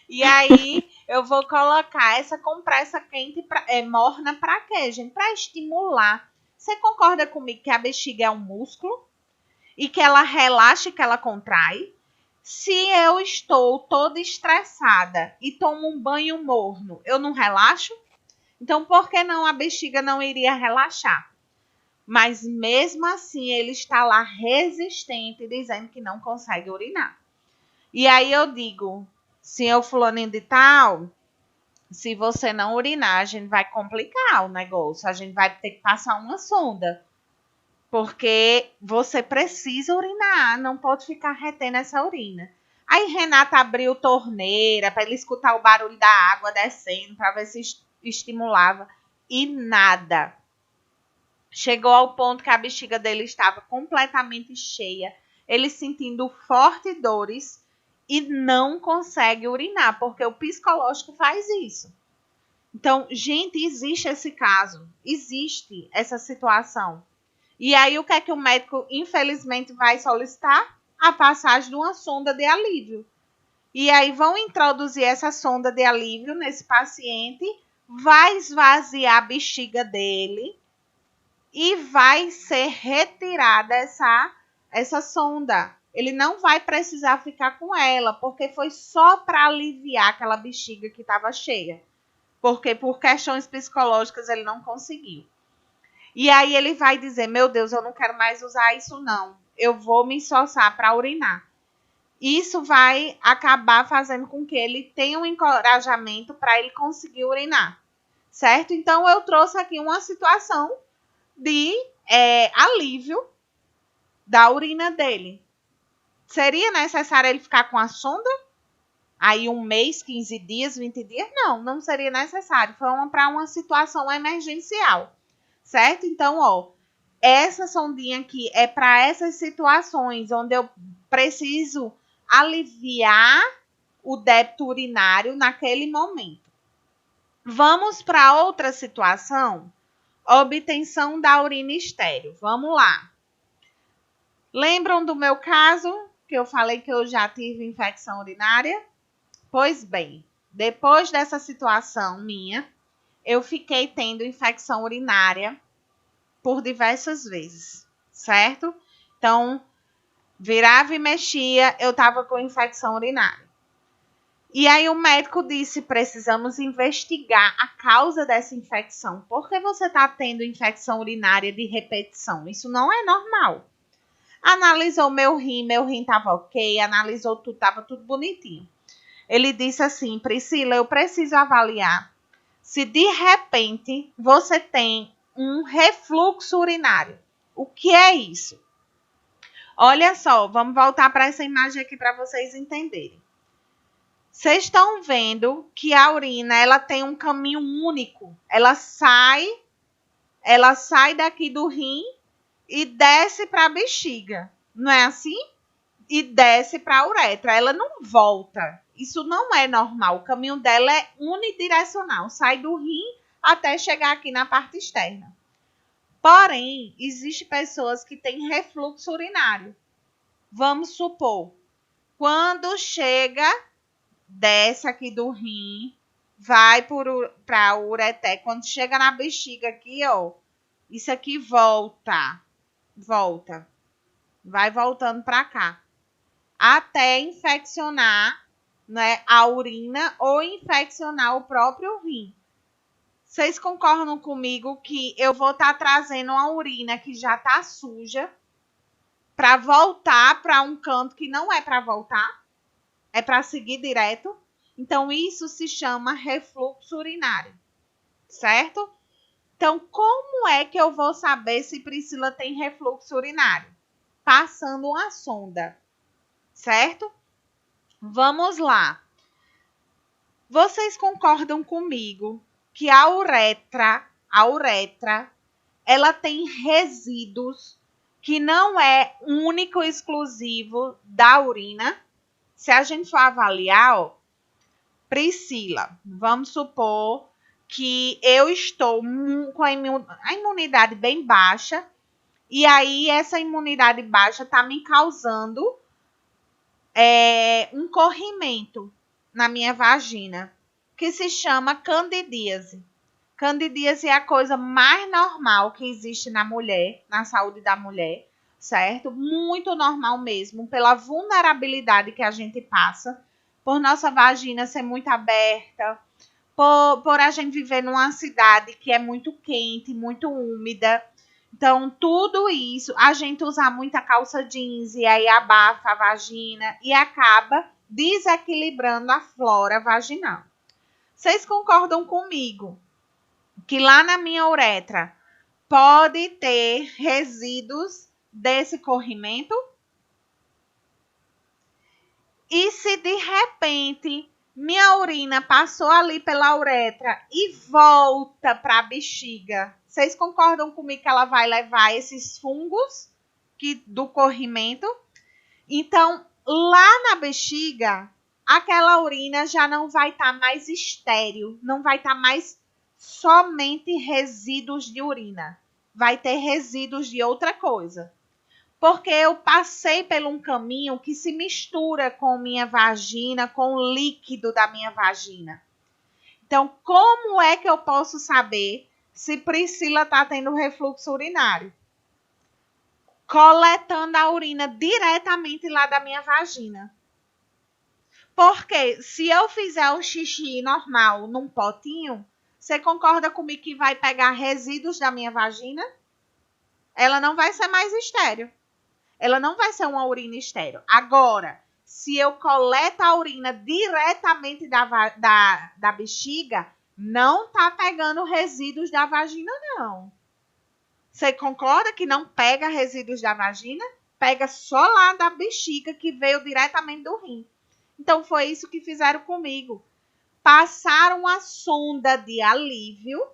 E aí, eu vou colocar essa compressa quente, morna, pra quê, gente? Pra estimular. Você concorda comigo que a bexiga é um músculo? E que ela relaxa e que ela contrai? Se eu estou toda estressada e tomo um banho morno, eu não relaxo? Então, por que não a bexiga não iria relaxar? Mas mesmo assim, ele está lá resistente, dizendo que não consegue urinar. E aí eu digo, senhor fulaninho de tal, se você não urinar, a gente vai complicar o negócio. A gente vai ter que passar uma sonda. Porque você precisa urinar, não pode ficar retendo essa urina. Aí Renata abriu torneira para ele escutar o barulho da água descendo, para ver se estimulava. E nada. Chegou ao ponto que a bexiga dele estava completamente cheia, ele sentindo fortes dores e não consegue urinar, porque o psicológico faz isso. Então, gente, existe esse caso, existe essa situação. E aí, o que é que o médico, infelizmente, vai solicitar? A passagem de uma sonda de alívio. E aí, vão introduzir essa sonda de alívio nesse paciente, vai esvaziar a bexiga dele e vai ser retirada essa sonda. Ele não vai precisar ficar com ela, porque foi só para aliviar aquela bexiga que estava cheia. Porque por questões psicológicas ele não conseguiu. E aí ele vai dizer, meu Deus, eu não quero mais usar isso não. Eu vou me ensoçar para urinar. Isso vai acabar fazendo com que ele tenha um encorajamento para ele conseguir urinar. Certo? Então eu trouxe aqui uma situação de alívio da urina dele. Seria necessário ele ficar com a sonda? Aí 1 mês, 15 dias, 20 dias? Não seria necessário. Foi para uma situação emergencial. Certo? Então, ó, essa sondinha aqui é para essas situações onde eu preciso aliviar o débito urinário naquele momento. Vamos para outra situação. Obtenção da urina estéril. Vamos lá. Lembram do meu caso? Que eu falei que eu já tive infecção urinária? Pois bem, depois dessa situação minha, eu fiquei tendo infecção urinária por diversas vezes, certo? Então, virava e mexia, eu estava com infecção urinária. E aí o médico disse, precisamos investigar a causa dessa infecção. Por que você está tendo infecção urinária de repetição? Isso não é normal. Analisou meu rim estava ok, analisou tudo, estava tudo bonitinho. Ele disse assim, Priscila, eu preciso avaliar se de repente você tem um refluxo urinário. O que é isso? Olha só, vamos voltar para essa imagem aqui para vocês entenderem. Vocês estão vendo que a urina ela tem um caminho único. Ela sai daqui do rim e desce para a bexiga. Não é assim? E desce para a uretra. Ela não volta. Isso não é normal. O caminho dela é unidirecional. Sai do rim até chegar aqui na parte externa. Porém, existem pessoas que têm refluxo urinário. Vamos supor, quando chega, desce aqui do rim, vai para a ureter. Quando chega na bexiga aqui, ó, isso aqui volta. Vai voltando para cá. Até infeccionar, né, a urina ou infeccionar o próprio rim. Vocês concordam comigo que eu vou estar trazendo uma urina que já está suja para voltar para um canto que não é para voltar? É para seguir direto? Então, isso se chama refluxo urinário, certo? Então, como é que eu vou saber se Priscila tem refluxo urinário? Passando uma sonda, certo? Vamos lá. Vocês concordam comigo que a uretra, ela tem resíduos que não é único e exclusivo da urina? Se a gente for avaliar, ó, Priscila, vamos supor que eu estou com a imunidade bem baixa, e aí essa imunidade baixa está me causando um corrimento na minha vagina, que se chama candidíase. Candidíase é a coisa mais normal que existe na mulher, na saúde da mulher, certo? Muito normal mesmo, pela vulnerabilidade que a gente passa, por nossa vagina ser muito aberta, por a gente viver numa cidade que é muito quente, muito úmida. Então, tudo isso, a gente usar muita calça jeans e aí abafa a vagina e acaba desequilibrando a flora vaginal. Vocês concordam comigo que lá na minha uretra pode ter resíduos desse corrimento? E se de repente minha urina passou ali pela uretra e volta para a bexiga, vocês concordam comigo que ela vai levar esses fungos do corrimento? Então, lá na bexiga, aquela urina já não vai estar mais estéril, não vai estar mais somente resíduos de urina. Vai ter resíduos de outra coisa. Porque eu passei por um caminho que se mistura com minha vagina, com o líquido da minha vagina. Então, como é que eu posso saber se Priscila está tendo refluxo urinário? Coletando a urina diretamente lá da minha vagina. Porque se eu fizer um xixi normal num potinho, você concorda comigo que vai pegar resíduos da minha vagina? Ela não vai ser mais estéril. Ela não vai ser uma urina estéril. Agora, se eu coleto a urina diretamente da bexiga, não tá pegando resíduos da vagina, não. Você concorda que não pega resíduos da vagina? Pega só lá da bexiga que veio diretamente do rim. Então, foi isso que fizeram comigo. Passaram a sonda de alívio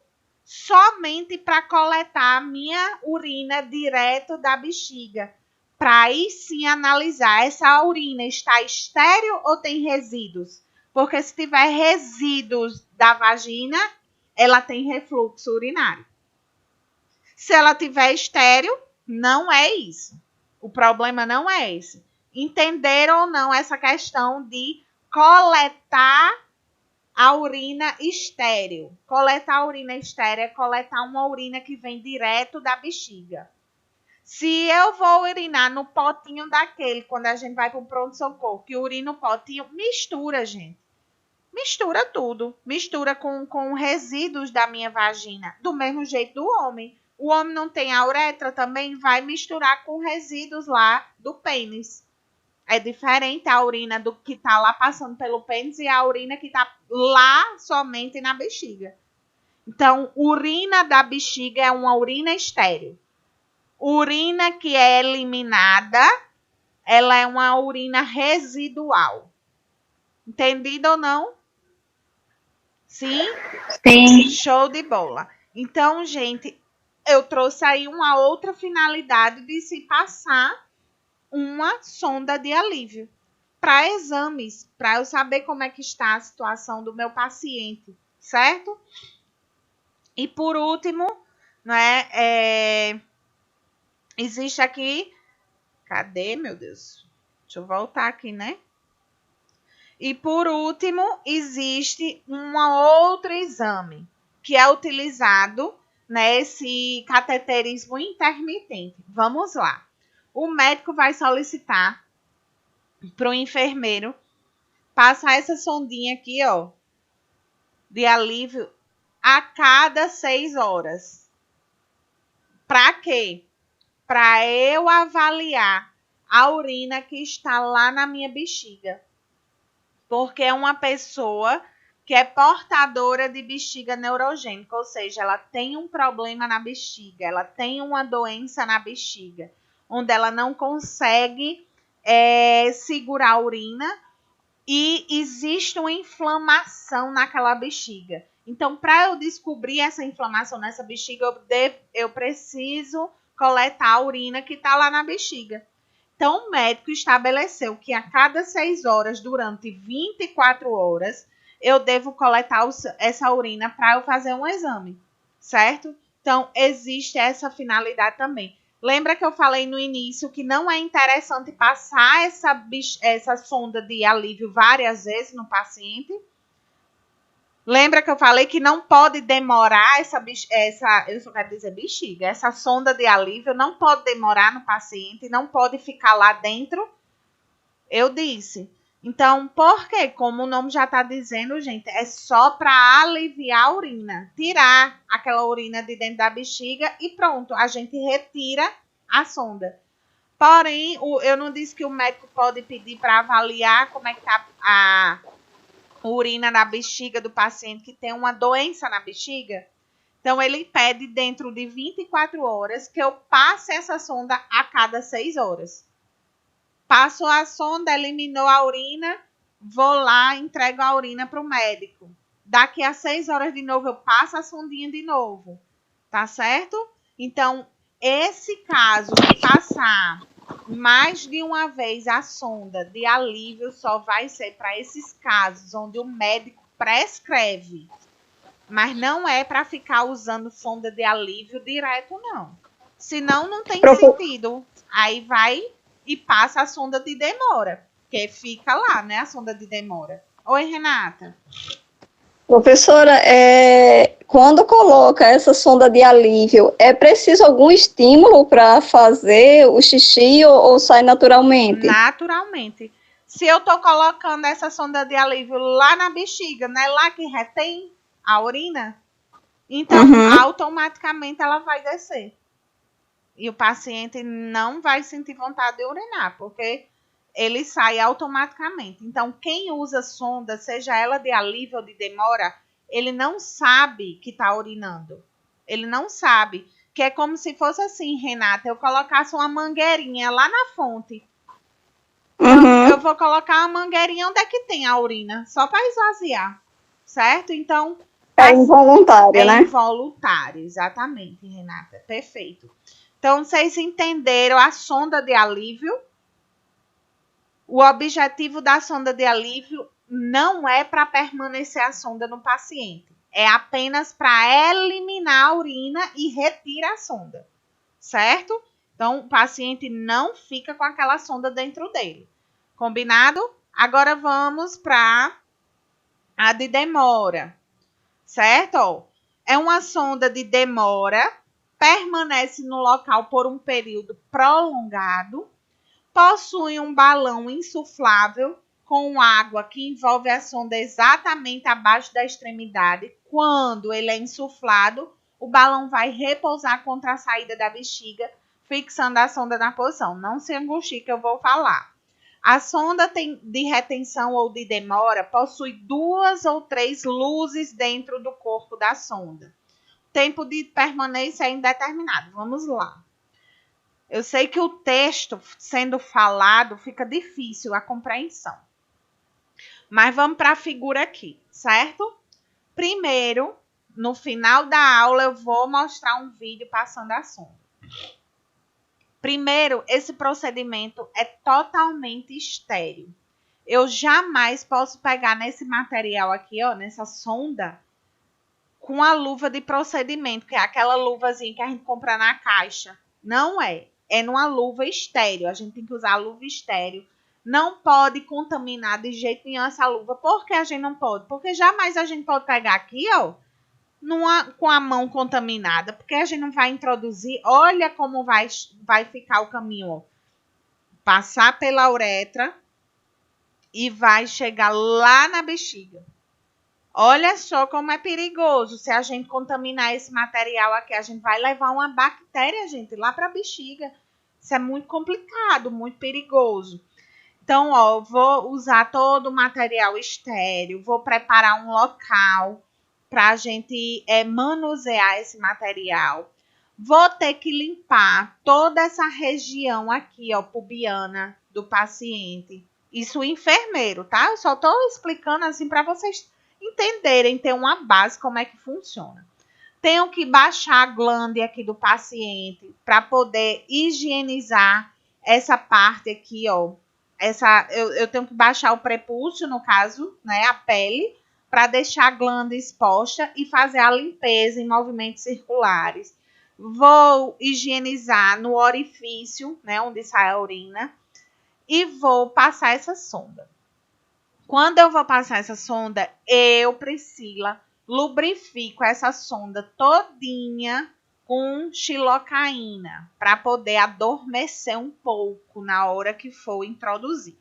somente para coletar a minha urina direto da bexiga. Para aí sim analisar, essa urina está estéril ou tem resíduos? Porque se tiver resíduos da vagina, ela tem refluxo urinário. Se ela tiver estéril, não é isso. O problema não é esse. Entenderam ou não essa questão de coletar a urina estéril? Coletar a urina estéril é coletar uma urina que vem direto da bexiga. Se eu vou urinar no potinho daquele, quando a gente vai para o pronto-socorro, que urina no potinho, mistura, gente. Mistura tudo. Mistura com resíduos da minha vagina. Do mesmo jeito do homem. O homem não tem a uretra, também vai misturar com resíduos lá do pênis. É diferente a urina do que está lá passando pelo pênis e a urina que está lá somente na bexiga. Então, urina da bexiga é uma urina estéril. Urina que é eliminada, ela é uma urina residual. Entendido ou não? Sim? Sim. Show de bola. Então, gente, eu trouxe aí uma outra finalidade de se passar uma sonda de alívio para exames, para eu saber como é que está a situação do meu paciente, certo? E por último, né, existe aqui, cadê, meu Deus? Deixa eu voltar aqui, né? E por último, existe um outro exame que é utilizado nesse cateterismo intermitente. Vamos lá. O médico vai solicitar para o enfermeiro passar essa sondinha aqui, ó, de alívio a cada 6 horas. Para quê? Para eu avaliar a urina que está lá na minha bexiga. Porque é uma pessoa que é portadora de bexiga neurogênica, ou seja, ela tem um problema na bexiga, ela tem uma doença na bexiga, onde ela não consegue segurar a urina e existe uma inflamação naquela bexiga. Então, para eu descobrir essa inflamação nessa bexiga, eu preciso coletar a urina que está lá na bexiga. Então, o médico estabeleceu que a cada 6 horas, durante 24 horas, eu devo coletar essa urina para eu fazer um exame, certo? Então, existe essa finalidade também. Lembra que eu falei no início que não é interessante passar essa sonda de alívio várias vezes no paciente? Lembra que eu falei que não pode demorar eu só quero dizer bexiga, essa sonda de alívio não pode demorar no paciente, não pode ficar lá dentro? Eu disse. Então, por quê? Como o nome já está dizendo, gente, é só para aliviar a urina. Tirar aquela urina de dentro da bexiga e pronto, a gente retira a sonda. Porém, eu não disse que o médico pode pedir para avaliar como é que está a urina na bexiga do paciente que tem uma doença na bexiga. Então, ele pede dentro de 24 horas que eu passe essa sonda a cada 6 horas. Passo a sonda, eliminou a urina, vou lá, entrego a urina para o médico. Daqui a 6 horas de novo, eu passo a sondinha de novo. Tá certo? Então, esse caso de passar mais de uma vez a sonda de alívio só vai ser para esses casos onde o médico prescreve. Mas não é para ficar usando sonda de alívio direto, não. Senão, não tem sentido. Aí vai e passa a sonda de demora. Porque fica lá, né, a sonda de demora. Oi, Renata. Professora, quando coloca essa sonda de alívio, é preciso algum estímulo para fazer o xixi ou sai naturalmente? Naturalmente. Se eu estou colocando essa sonda de alívio lá na bexiga, não é lá que retém a urina? Então, automaticamente ela vai descer. E o paciente não vai sentir vontade de urinar, porque ele sai automaticamente. Então, quem usa sonda, seja ela de alívio ou de demora, ele não sabe que está urinando. Ele não sabe. Que é como se fosse assim, Renata, eu colocasse uma mangueirinha lá na fonte. Então, eu vou colocar uma mangueirinha onde é que tem a urina, só para esvaziar, certo? Então, é involuntário, né? É involuntário, exatamente, Renata. Perfeito. Então, vocês entenderam a sonda de alívio? O objetivo da sonda de alívio não é para permanecer a sonda no paciente. É apenas para eliminar a urina e retirar a sonda. Certo? Então, o paciente não fica com aquela sonda dentro dele. Combinado? Agora vamos para a de demora. Certo? É uma sonda de demora, permanece no local por um período prolongado, possui um balão insuflável com água que envolve a sonda exatamente abaixo da extremidade. Quando ele é insuflado, o balão vai repousar contra a saída da bexiga, fixando a sonda na posição. Não se angustie que eu vou falar. A sonda de retenção ou de demora possui 2 ou 3 luzes dentro do corpo da sonda. Tempo de permanência é indeterminado. Vamos lá. Eu sei que o texto sendo falado fica difícil a compreensão. Mas vamos para a figura aqui, certo? Primeiro, no final da aula, eu vou mostrar um vídeo passando a sonda. Primeiro, esse procedimento é totalmente estéril. Eu jamais posso pegar nesse material aqui, ó, nessa sonda, com a luva de procedimento, que é aquela luvazinha que a gente compra na caixa. Não é. É numa luva estéril. A gente tem que usar a luva estéril. Não pode contaminar de jeito nenhum essa luva. Por que a gente não pode? Porque jamais a gente pode pegar aqui, ó, com a mão contaminada. Porque a gente não vai introduzir. Olha como vai ficar o caminho, ó. Passar pela uretra e vai chegar lá na bexiga. Olha só como é perigoso. Se a gente contaminar esse material aqui, a gente vai levar uma bactéria, gente, lá para a bexiga. Isso é muito complicado, muito perigoso. Então, ó, vou usar todo o material estéril, vou preparar um local para a gente manusear esse material. Vou ter que limpar toda essa região aqui, ó, pubiana do paciente. Isso o enfermeiro, tá? Eu só estou explicando assim para vocês entenderem, ter uma base como é que funciona. Tenho que baixar a glândula aqui do paciente para poder higienizar essa parte aqui, ó. Eu tenho que baixar o prepúcio, no caso, né, a pele, para deixar a glândula exposta e fazer a limpeza em movimentos circulares. Vou higienizar no orifício, né, onde sai a urina, e vou passar essa sonda. Quando eu vou passar essa sonda, eu, Priscila, lubrifico essa sonda todinha com xilocaína, para poder adormecer um pouco na hora que for introduzir.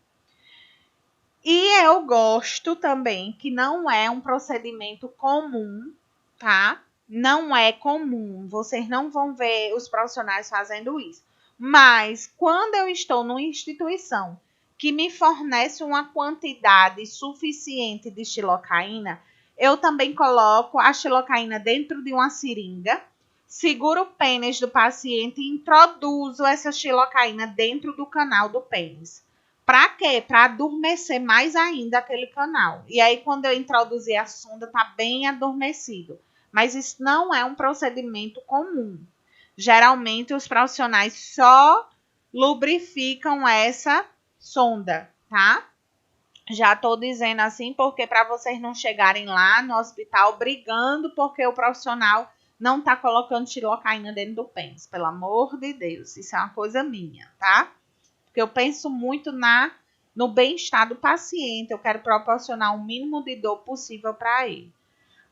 E eu gosto também, que não é um procedimento comum, tá? Não é comum, vocês não vão ver os profissionais fazendo isso. Mas, quando eu estou numa instituição que me fornece uma quantidade suficiente de xilocaína, eu também coloco a xilocaína dentro de uma seringa, seguro o pênis do paciente e introduzo essa xilocaína dentro do canal do pênis. Para quê? Para adormecer mais ainda aquele canal. E aí, quando eu introduzir a sonda, tá bem adormecido. Mas isso não é um procedimento comum. Geralmente, os profissionais só lubrificam essa sonda, tá? Já tô dizendo assim porque para vocês não chegarem lá no hospital brigando porque o profissional não tá colocando xilocaína dentro do pênis. Pelo amor de Deus, isso é uma coisa minha, tá? Porque eu penso muito no bem-estar do paciente. Eu quero proporcionar o mínimo de dor possível para ele.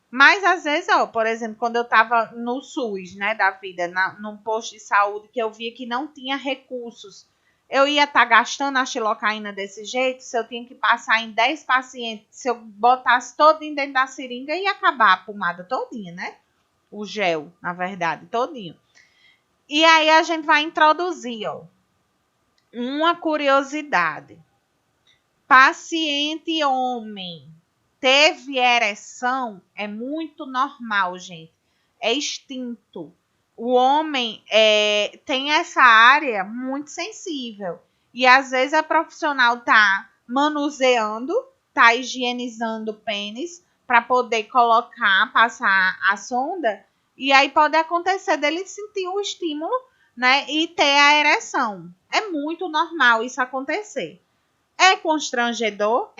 Mas, às vezes, ó, por exemplo, quando eu estava no SUS, né, da vida, num posto de saúde, que eu via que não tinha recursos, eu ia estar gastando a xilocaína desse jeito, se eu tinha que passar em 10 pacientes, se eu botasse todinho dentro da seringa, ia acabar a pomada todinha, né? O gel, na verdade, todinho. E aí, a gente vai introduzir, ó, uma curiosidade. Paciente homem teve ereção, é muito normal, gente. É instinto. O homem tem essa área muito sensível. E às vezes a profissional tá manuseando, tá higienizando o pênis para poder passar a sonda. E aí pode acontecer dele sentir o estímulo, né? E ter a ereção. É muito normal isso acontecer. É constrangedor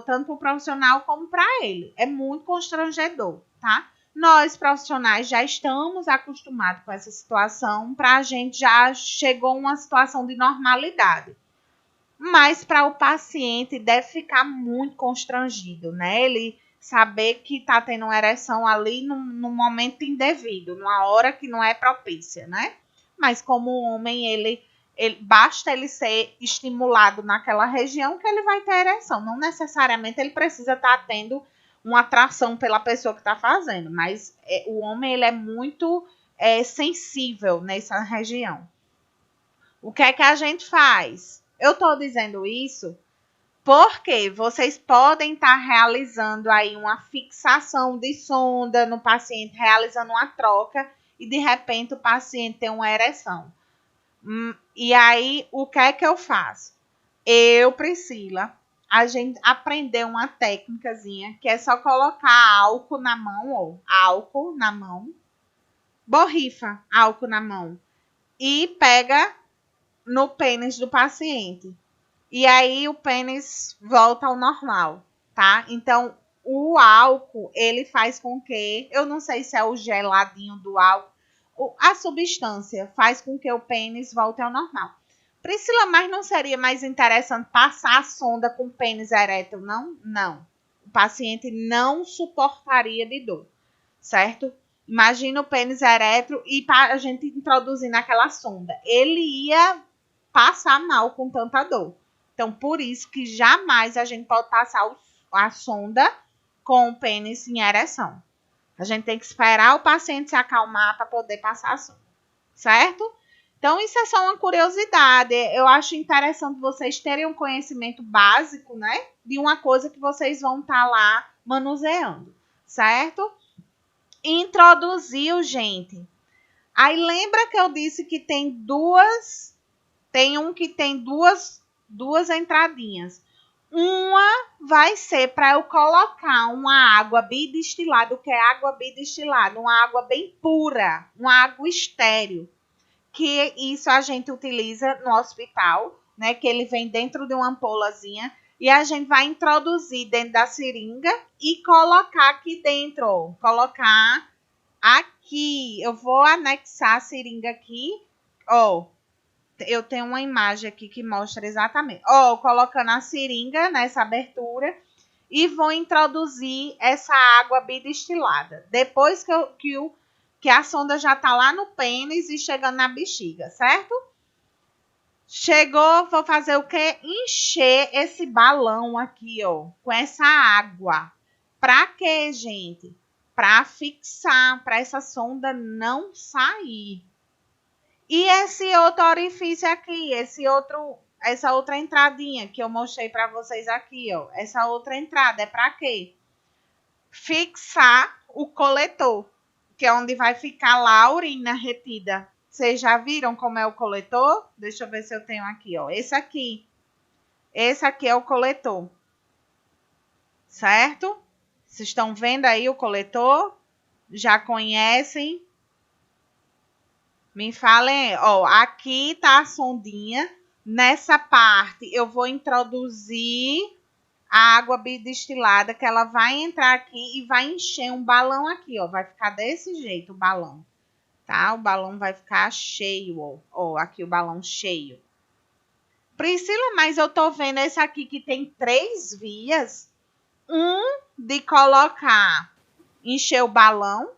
tanto para o profissional como para ele. É muito constrangedor, tá? Nós, profissionais, já estamos acostumados com essa situação, para a gente já chegou uma situação de normalidade. Mas para o paciente deve ficar muito constrangido, né? Ele saber que está tendo uma ereção ali no momento indevido, numa hora que não é propícia, né? Mas como o homem, basta ele ser estimulado naquela região que ele vai ter ereção. Não necessariamente ele precisa estar tendo uma atração pela pessoa que está fazendo, mas o homem ele é muito sensível nessa região. O que é que a gente faz? Eu estou dizendo isso porque vocês podem estar realizando aí uma fixação de sonda no paciente, realizando uma troca e de repente o paciente tem uma ereção. E aí, o que é que eu faço? Eu, Priscila, a gente aprendeu uma técnicazinha que é só colocar álcool na mão, borrifa álcool na mão e pega no pênis do paciente. E aí o pênis volta ao normal, tá? Então, o álcool, ele faz com que, eu não sei se é o geladinho do álcool, a substância faz com que o pênis volte ao normal. Priscila, mas não seria mais interessante passar a sonda com pênis erétil, não? Não. O paciente não suportaria de dor, certo? Imagina o pênis erétil e a gente introduzir naquela sonda. Ele ia passar mal com tanta dor. Então, por isso que jamais a gente pode passar a sonda com o pênis em ereção. A gente tem que esperar o paciente se acalmar para poder passar a sonda, certo? Então, isso é só uma curiosidade. Eu acho interessante vocês terem um conhecimento básico, né? De uma coisa que vocês vão estar lá manuseando, certo? Introduziu, gente. Aí, lembra que eu disse que tem duas... Tem um que tem duas entradinhas. Uma vai ser para eu colocar uma água bidestilada. O que é água bidestilada? Uma água bem pura, uma água estéril. Que isso a gente utiliza no hospital, né? Que ele vem dentro de uma ampolazinha e a gente vai introduzir dentro da seringa e colocar aqui dentro, ó. Colocar aqui. Eu vou anexar a seringa aqui, ó. Eu tenho uma imagem aqui que mostra exatamente. Ó, colocando a seringa nessa abertura e vou introduzir essa água bidestilada. Depois que a sonda já tá lá no pênis e chegando na bexiga, certo? Chegou, vou fazer o quê? Encher esse balão aqui, ó, com essa água. Pra quê, gente? Pra fixar, pra essa sonda não sair. E esse outro orifício aqui, essa outra entradinha que eu mostrei para vocês aqui, ó. Essa outra entrada é para quê? Fixar o coletor, que é onde vai ficar lá a urina retida. Vocês já viram como é o coletor? Deixa eu ver se eu tenho aqui, ó. Esse aqui é o coletor. Certo? Vocês estão vendo aí o coletor? Já conhecem? Me falem, ó, aqui tá a sondinha. Nessa parte eu vou introduzir a água bidestilada, que ela vai entrar aqui e vai encher um balão aqui, ó. Vai ficar desse jeito o balão, tá? O balão vai ficar cheio, ó. Ó, aqui o balão cheio. Priscila, mas eu tô vendo esse aqui que tem 3 vias. Um de colocar, encher o balão.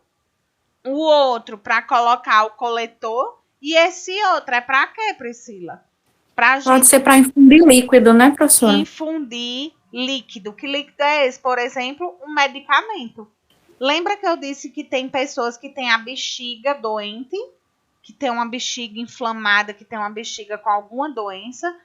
O outro para colocar o coletor. E esse outro é para quê, Priscila? Pode ser para infundir líquido, né, professora? Infundir líquido. Que líquido é esse? Por exemplo, um medicamento. Lembra que eu disse que tem pessoas que têm a bexiga doente, que tem uma bexiga inflamada, que tem uma bexiga com alguma doença.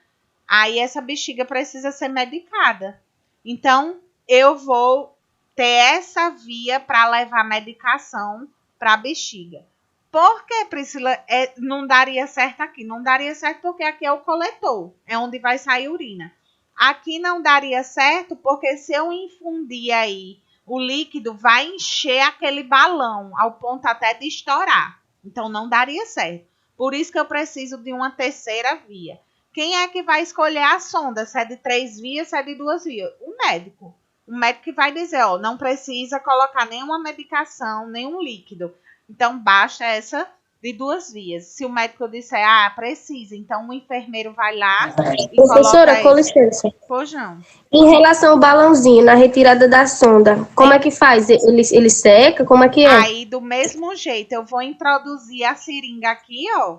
Aí essa bexiga precisa ser medicada. Então, eu vou ter essa via para levar medicação para a bexiga. Por que, Priscila, não daria certo aqui? Não daria certo porque aqui é o coletor, é onde vai sair urina. Aqui não daria certo porque se eu infundir aí o líquido, vai encher aquele balão ao ponto até de estourar. Então, não daria certo. Por isso que eu preciso de uma terceira via. Quem é que vai escolher a sonda? Se é de 3 vias, se é de 2 vias? O médico. O médico que vai dizer, ó, não precisa colocar nenhuma medicação, nenhum líquido. Então, basta essa de 2 vias. Se o médico disser, precisa, então o enfermeiro vai lá e professora, com licença. Pois não. Em relação ao balãozinho, na retirada da sonda, como é que faz? Ele seca? Como é que é? Aí, do mesmo jeito, eu vou introduzir a seringa aqui, ó,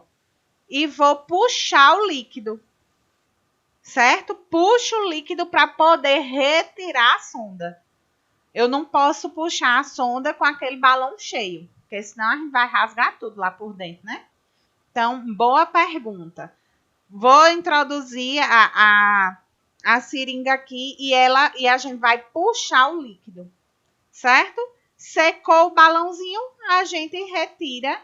e vou puxar o líquido. Certo? Puxo o líquido para poder retirar a sonda. Eu não posso puxar a sonda com aquele balão cheio, porque senão a gente vai rasgar tudo lá por dentro, né? Então, boa pergunta. Vou introduzir a seringa aqui e a gente vai puxar o líquido, certo? Secou o balãozinho, a gente retira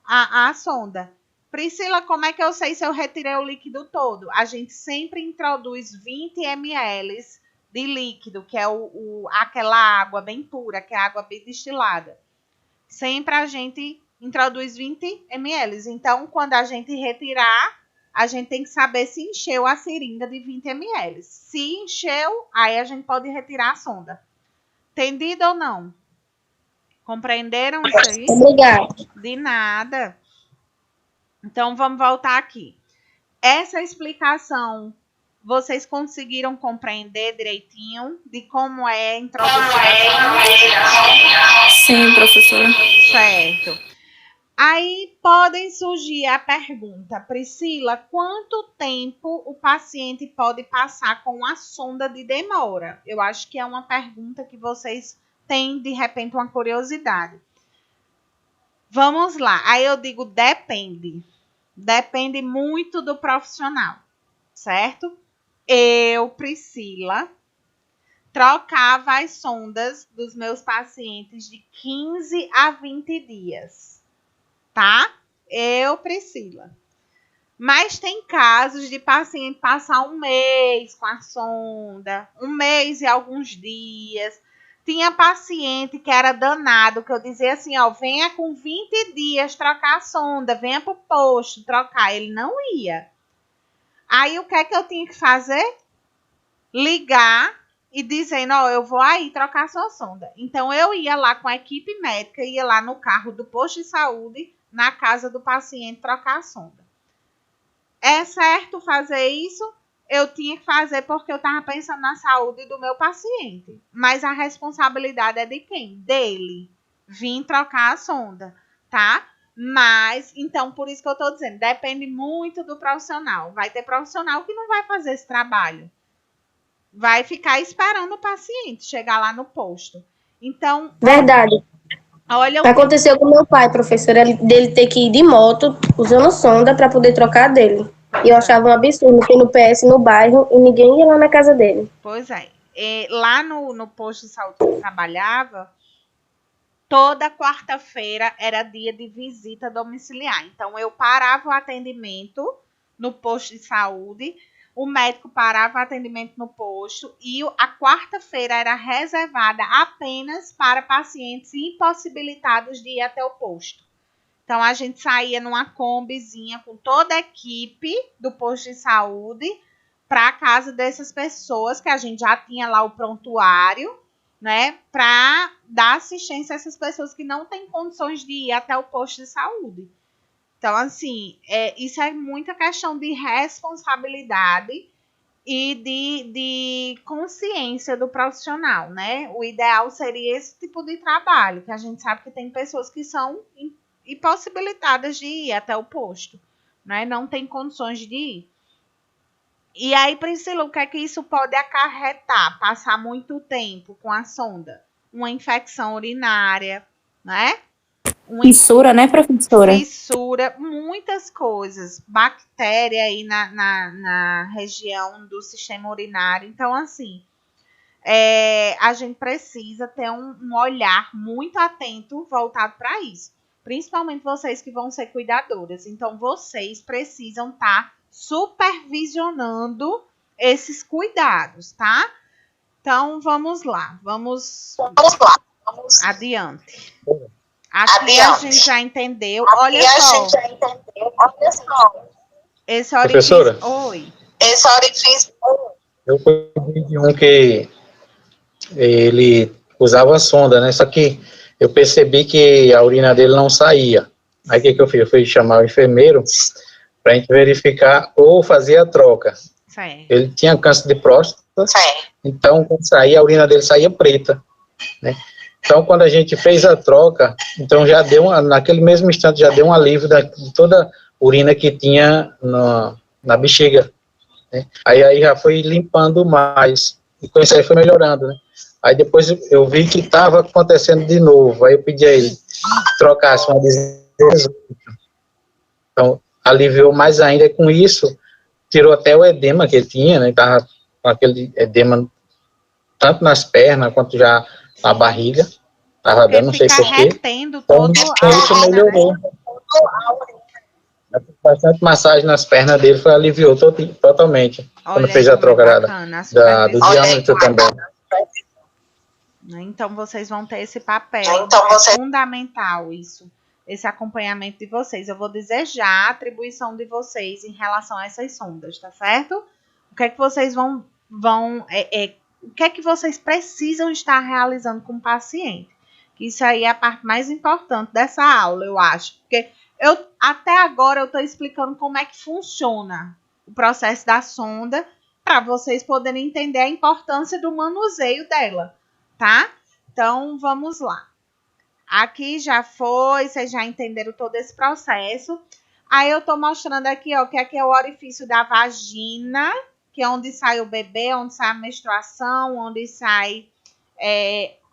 a sonda. Priscila, como é que eu sei se eu retirei o líquido todo? A gente sempre introduz 20 ml de líquido, que é aquela água bem pura, que é a água bem destilada. Sempre a gente introduz 20 ml. Então, quando a gente retirar, a gente tem que saber se encheu a seringa de 20 ml. Se encheu, aí a gente pode retirar a sonda. Entendido ou não? Compreenderam isso aí? Obrigada. De nada. Então, vamos voltar aqui. Essa explicação, vocês conseguiram compreender direitinho de como é a introdução? Sim, professora. Certo. Aí podem surgir a pergunta, Priscila, quanto tempo o paciente pode passar com a sonda de demora? Eu acho que é uma pergunta que vocês têm, de repente, uma curiosidade. Vamos lá. Aí eu digo depende. Depende muito do profissional, certo? Eu, Priscila, trocava as sondas dos meus pacientes de 15 a 20 dias. Tá? Eu, Priscila. Mas tem casos de paciente passar um mês com a sonda, um mês e alguns dias. Tinha paciente que era danado, que eu dizia assim, ó, venha com 20 dias trocar a sonda, venha pro posto trocar. Ele não ia. Aí o que é que eu tinha que fazer? Ligar e dizendo, ó, eu vou aí trocar a sua sonda. Então eu ia lá com a equipe médica, ia lá no carro do posto de saúde, na casa do paciente, trocar a sonda. É certo fazer isso? Eu tinha que fazer porque eu estava pensando na saúde do meu paciente. Mas a responsabilidade é de quem? Dele. Vim trocar a sonda, tá? Mas, então, por isso que eu estou dizendo, depende muito do profissional. Vai ter profissional que não vai fazer esse trabalho. Vai ficar esperando o paciente chegar lá no posto. Então... Verdade. Olha, aconteceu com meu pai, professora, dele ter que ir de moto usando sonda para poder trocar dele. E eu achava um absurdo que no PS no bairro e ninguém ia lá na casa dele. Pois é. Lá no posto de saúde que eu trabalhava, toda quarta-feira era dia de visita domiciliar. Então, eu parava o atendimento no posto de saúde, o médico parava o atendimento no posto e a quarta-feira era reservada apenas para pacientes impossibilitados de ir até o posto. Então, a gente saía numa combizinha com toda a equipe do posto de saúde para a casa dessas pessoas, que a gente já tinha lá o prontuário, né, para dar assistência a essas pessoas que não têm condições de ir até o posto de saúde. Então, assim, isso é muita questão de responsabilidade e de consciência do profissional, né? O ideal seria esse tipo de trabalho, que a gente sabe que tem pessoas que são impossibilitadas de ir até o posto, né? Não tem condições de ir. E aí, Priscila, o que é que isso pode acarretar? Passar muito tempo com a sonda? Uma infecção urinária, né? Fissura, né, professora? Fissura, muitas coisas. Bactéria aí na região do sistema urinário. Então, assim, a gente precisa ter um olhar muito atento voltado para isso. Principalmente vocês que vão ser cuidadoras. Então, vocês precisam estar supervisionando esses cuidados, tá? Então, vamos lá. Vamos adiante. Aqui a gente já entendeu. Olha só. Esse orifício. Professora? Oi. Esse orifício. Eu cuidei de um que ele usava sonda, né? Só que eu percebi que a urina dele não saía. Aí o que eu fiz? Eu fui chamar o enfermeiro para a gente verificar ou fazer a troca. Certo. Ele tinha câncer de próstata, então quando saía, a urina dele saía preta, né? Então, quando a gente fez a troca, então já deu, naquele mesmo instante, já deu um alívio de toda a urina que tinha na bexiga, né? Aí já foi limpando mais, e com isso aí foi melhorando, né? Aí depois eu vi que estava acontecendo de novo, aí eu pedi a ele que trocasse uma desesperança. Então, aliviou mais ainda com isso, tirou até o edema que ele tinha, né? Estava com aquele edema tanto nas pernas quanto já na barriga, tava dando, não sei porquê. Todo então, isso melhorou. Bastante massagem nas pernas dele, aliviou totalmente. Quando fez a troca do diâmetro também. Então, vocês vão ter esse papel. É fundamental isso, esse acompanhamento de vocês. Eu vou dizer já a atribuição de vocês em relação a essas sondas, tá certo? O que é que vocês o que é que vocês precisam estar realizando com o paciente? Isso aí é a parte mais importante dessa aula, eu acho. Porque até agora eu estou explicando como é que funciona o processo da sonda para vocês poderem entender a importância do manuseio dela, tá? Então, vamos lá. Aqui já foi, vocês já entenderam todo esse processo. Aí eu estou mostrando aqui, ó, que aqui é o orifício da vagina, que é onde sai o bebê, onde sai a menstruação, onde sai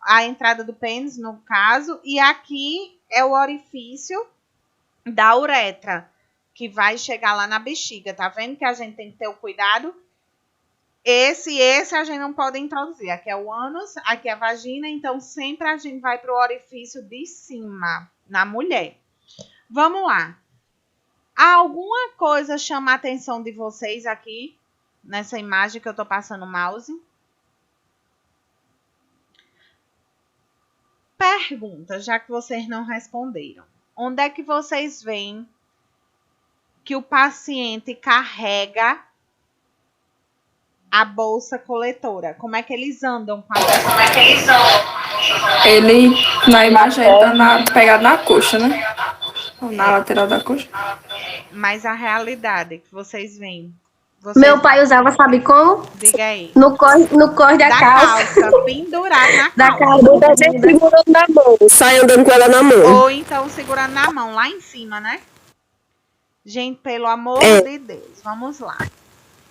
a entrada do pênis, no caso. E aqui é o orifício da uretra, que vai chegar lá na bexiga. Tá vendo que a gente tem que ter o cuidado? Esse a gente não pode introduzir. Aqui é o ânus, aqui é a vagina. Então, sempre a gente vai para o orifício de cima, na mulher. Vamos lá. Alguma coisa chama a atenção de vocês aqui, nessa imagem que eu tô passando o mouse? Pergunta, já que vocês não responderam. Onde é que vocês veem que o paciente carrega a bolsa coletora? Como é que eles andam com a bolsa? Ele, na imagem, tá pegado na coxa, né? Na lateral da coxa. Mas a realidade que vocês veem. Meu pai usava, sabe como? Diga aí. No cor da calça. Pendurado na Da calça. calça. Segurando na mão. Sai andando com ela na mão. Ou então segurando na mão, lá em cima, né? Gente, pelo amor de Deus, vamos lá.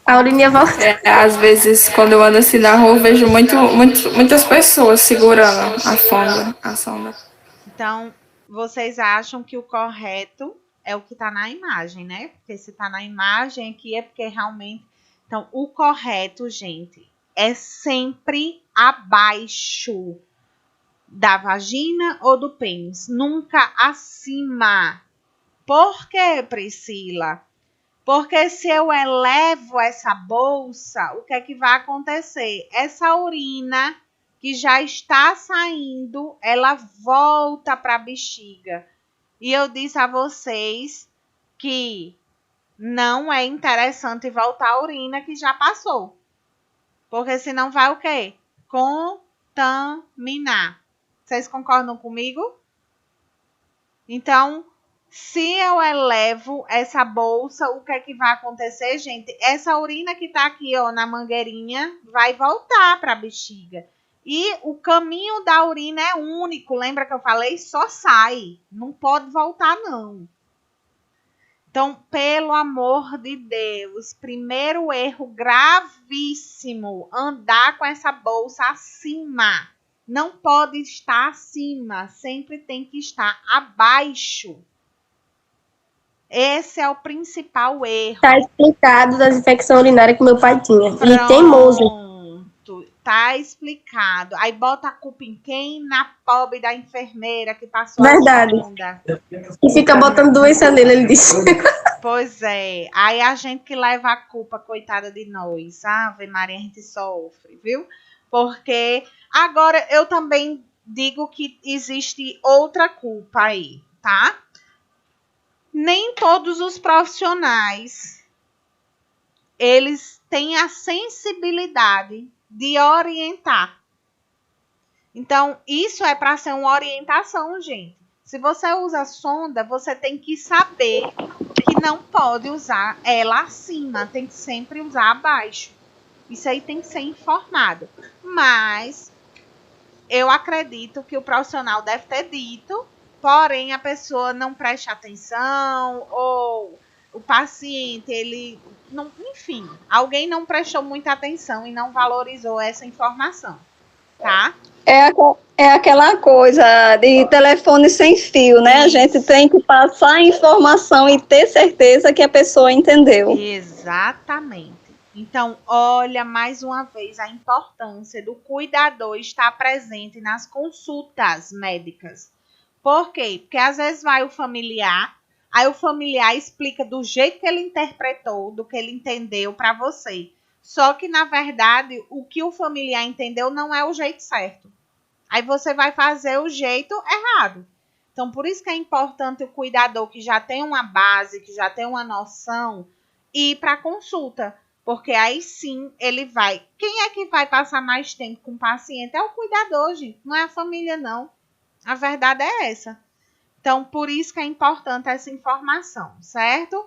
A Aurinha volta. Às vezes, quando eu ando assim na rua, eu vejo muitas pessoas segurando a sonda. Então, vocês acham que o correto é o que está na imagem, né? Porque se está na imagem aqui é porque realmente... Então, o correto, gente, é sempre abaixo da vagina ou do pênis. Nunca acima. Por quê, Priscila? Porque se eu elevo essa bolsa, o que é que vai acontecer? Essa urina que já está saindo, ela volta para a bexiga. E eu disse a vocês que não é interessante voltar a urina que já passou. Porque senão vai o quê? Contaminar. Vocês concordam comigo? Então, se eu elevo essa bolsa, o que é que vai acontecer, gente? Essa urina que tá aqui, ó, na mangueirinha, vai voltar para a bexiga. E o caminho da urina é único. Lembra que eu falei? Só sai. Não pode voltar, não. Então, pelo amor de Deus, primeiro erro gravíssimo, andar com essa bolsa acima. Não pode estar acima, sempre tem que estar abaixo. Esse é o principal erro. Tá explicado das infecções urinárias que meu pai tinha. E teimoso. Tá explicado. Aí bota a culpa em quem? Na pobre da enfermeira que passou Verdade. a sonda. E fica botando doença nele, ele disse. Pois é. Aí a gente que leva a culpa, coitada de nós. Ave Maria, a gente sofre, viu? Porque agora eu também digo que existe outra culpa aí, tá? Nem todos os profissionais, eles têm a sensibilidade de orientar. Então, isso é para ser uma orientação, gente. Se você usa sonda, você tem que saber que não pode usar ela acima, tem que sempre usar abaixo. Isso aí tem que ser informado. Mas eu acredito que o profissional deve ter dito, porém a pessoa não presta atenção, ou o paciente, ele não, enfim, alguém não prestou muita atenção e não valorizou essa informação, tá? É aquela coisa de telefone sem fio, né? Isso. A gente tem que passar a informação e ter certeza que a pessoa entendeu. Exatamente. Então, olha mais uma vez a importância do cuidador estar presente nas consultas médicas. Por quê? Porque às vezes vai o familiar, Aí o familiar explica do jeito que ele interpretou, do que ele entendeu para você. Só que, na verdade, o que o familiar entendeu não é o jeito certo. Aí você vai fazer o jeito errado. Então, por isso que é importante o cuidador que já tem uma base, que já tem uma noção, ir para a consulta. Porque aí sim ele vai. Quem é que vai passar mais tempo com o paciente? É o cuidador, gente. Não é a família, não. A verdade é essa. Então, por isso que é importante essa informação, certo?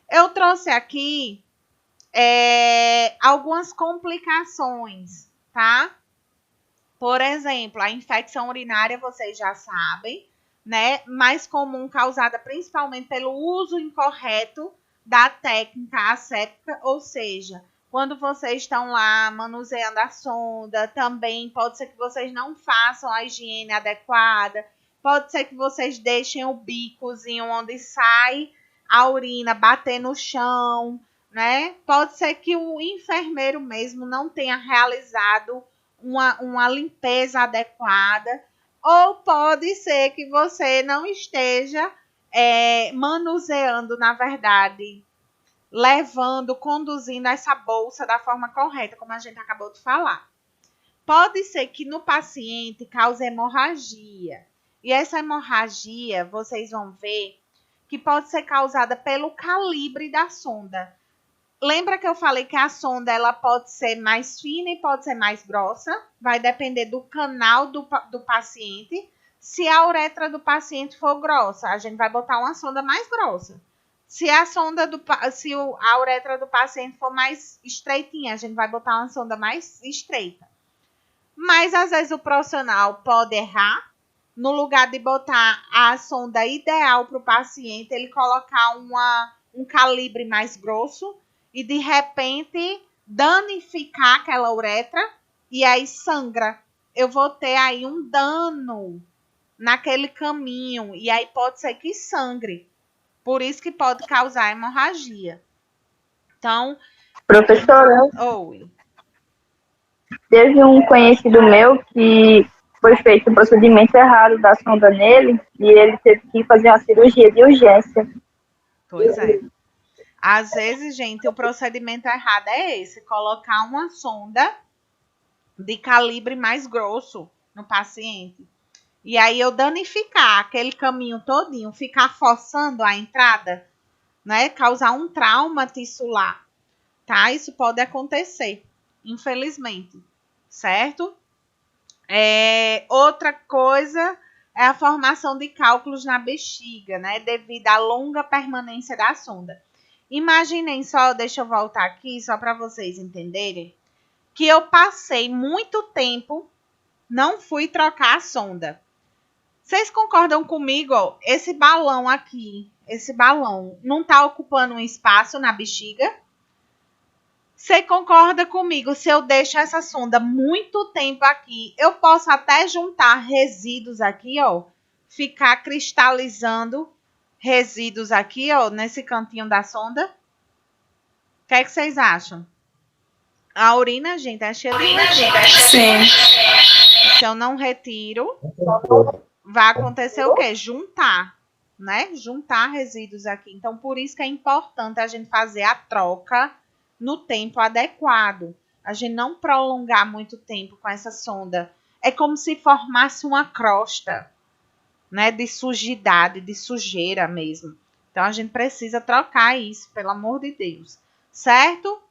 Eu trouxe aqui algumas complicações, tá? Por exemplo, a infecção urinária, vocês já sabem, né? Mais comum, causada principalmente pelo uso incorreto da técnica asséptica, ou seja, quando vocês estão lá manuseando a sonda, também pode ser que vocês não façam a higiene adequada, pode ser que vocês deixem o bicozinho onde sai a urina bater no chão, né? Pode ser que o enfermeiro mesmo não tenha realizado uma limpeza adequada, ou pode ser que você não esteja manuseando, na verdade, conduzindo essa bolsa da forma correta, como a gente acabou de falar. Pode ser que no paciente cause hemorragia. E essa hemorragia, vocês vão ver que pode ser causada pelo calibre da sonda. Lembra que eu falei que a sonda ela pode ser mais fina e pode ser mais grossa? Vai depender do canal do paciente. Se a uretra do paciente for grossa, a gente vai botar uma sonda mais grossa. Se a uretra do paciente for mais estreitinha, a gente vai botar uma sonda mais estreita. Mas às vezes o profissional pode errar. No lugar de botar a sonda ideal para o paciente, ele colocar um calibre mais grosso e de repente danificar aquela uretra e aí sangra. Eu vou ter aí um dano naquele caminho e aí pode ser que sangre. Por isso que pode causar hemorragia. Então, Professora, oi. teve um conhecido meu que foi feito um procedimento errado da sonda nele e ele teve que fazer uma cirurgia de urgência. Pois é. Às vezes, gente, o procedimento errado é esse, colocar uma sonda de calibre mais grosso no paciente. E aí eu danificar aquele caminho todinho, ficar forçando a entrada, né? Causar um trauma tissular, tá? Isso pode acontecer, infelizmente, certo? Outra coisa é a formação de cálculos na bexiga, né? Devido à longa permanência da sonda. Imaginem só, deixa eu voltar aqui, só para vocês entenderem, que eu passei muito tempo, não fui trocar a sonda. Vocês concordam comigo? Ó, esse balão aqui, esse balão, não está ocupando um espaço na bexiga? Você concorda comigo? Se eu deixo essa sonda muito tempo aqui, eu posso até juntar resíduos aqui, ó, ficar cristalizando resíduos aqui, ó, nesse cantinho da sonda. O que é que vocês acham? A urina, gente, é cheia de resíduos. Sim. Se eu não retiro, vai acontecer o quê? Juntar, né? Juntar resíduos aqui. Então, por isso que é importante a gente fazer a troca no tempo adequado. A gente não prolongar muito tempo com essa sonda. É como se formasse uma crosta, né? De sujidade, de sujeira mesmo. Então, a gente precisa trocar isso, pelo amor de Deus. Certo?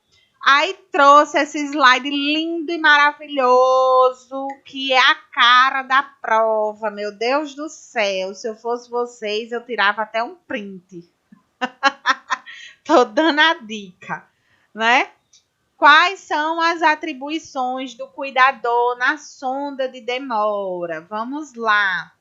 Aí trouxe esse slide lindo e maravilhoso, que é a cara da prova. Meu Deus do céu, se eu fosse vocês, eu tirava até um print. Tô dando a dica, né? Quais são as atribuições do cuidador na sonda de demora? Vamos lá,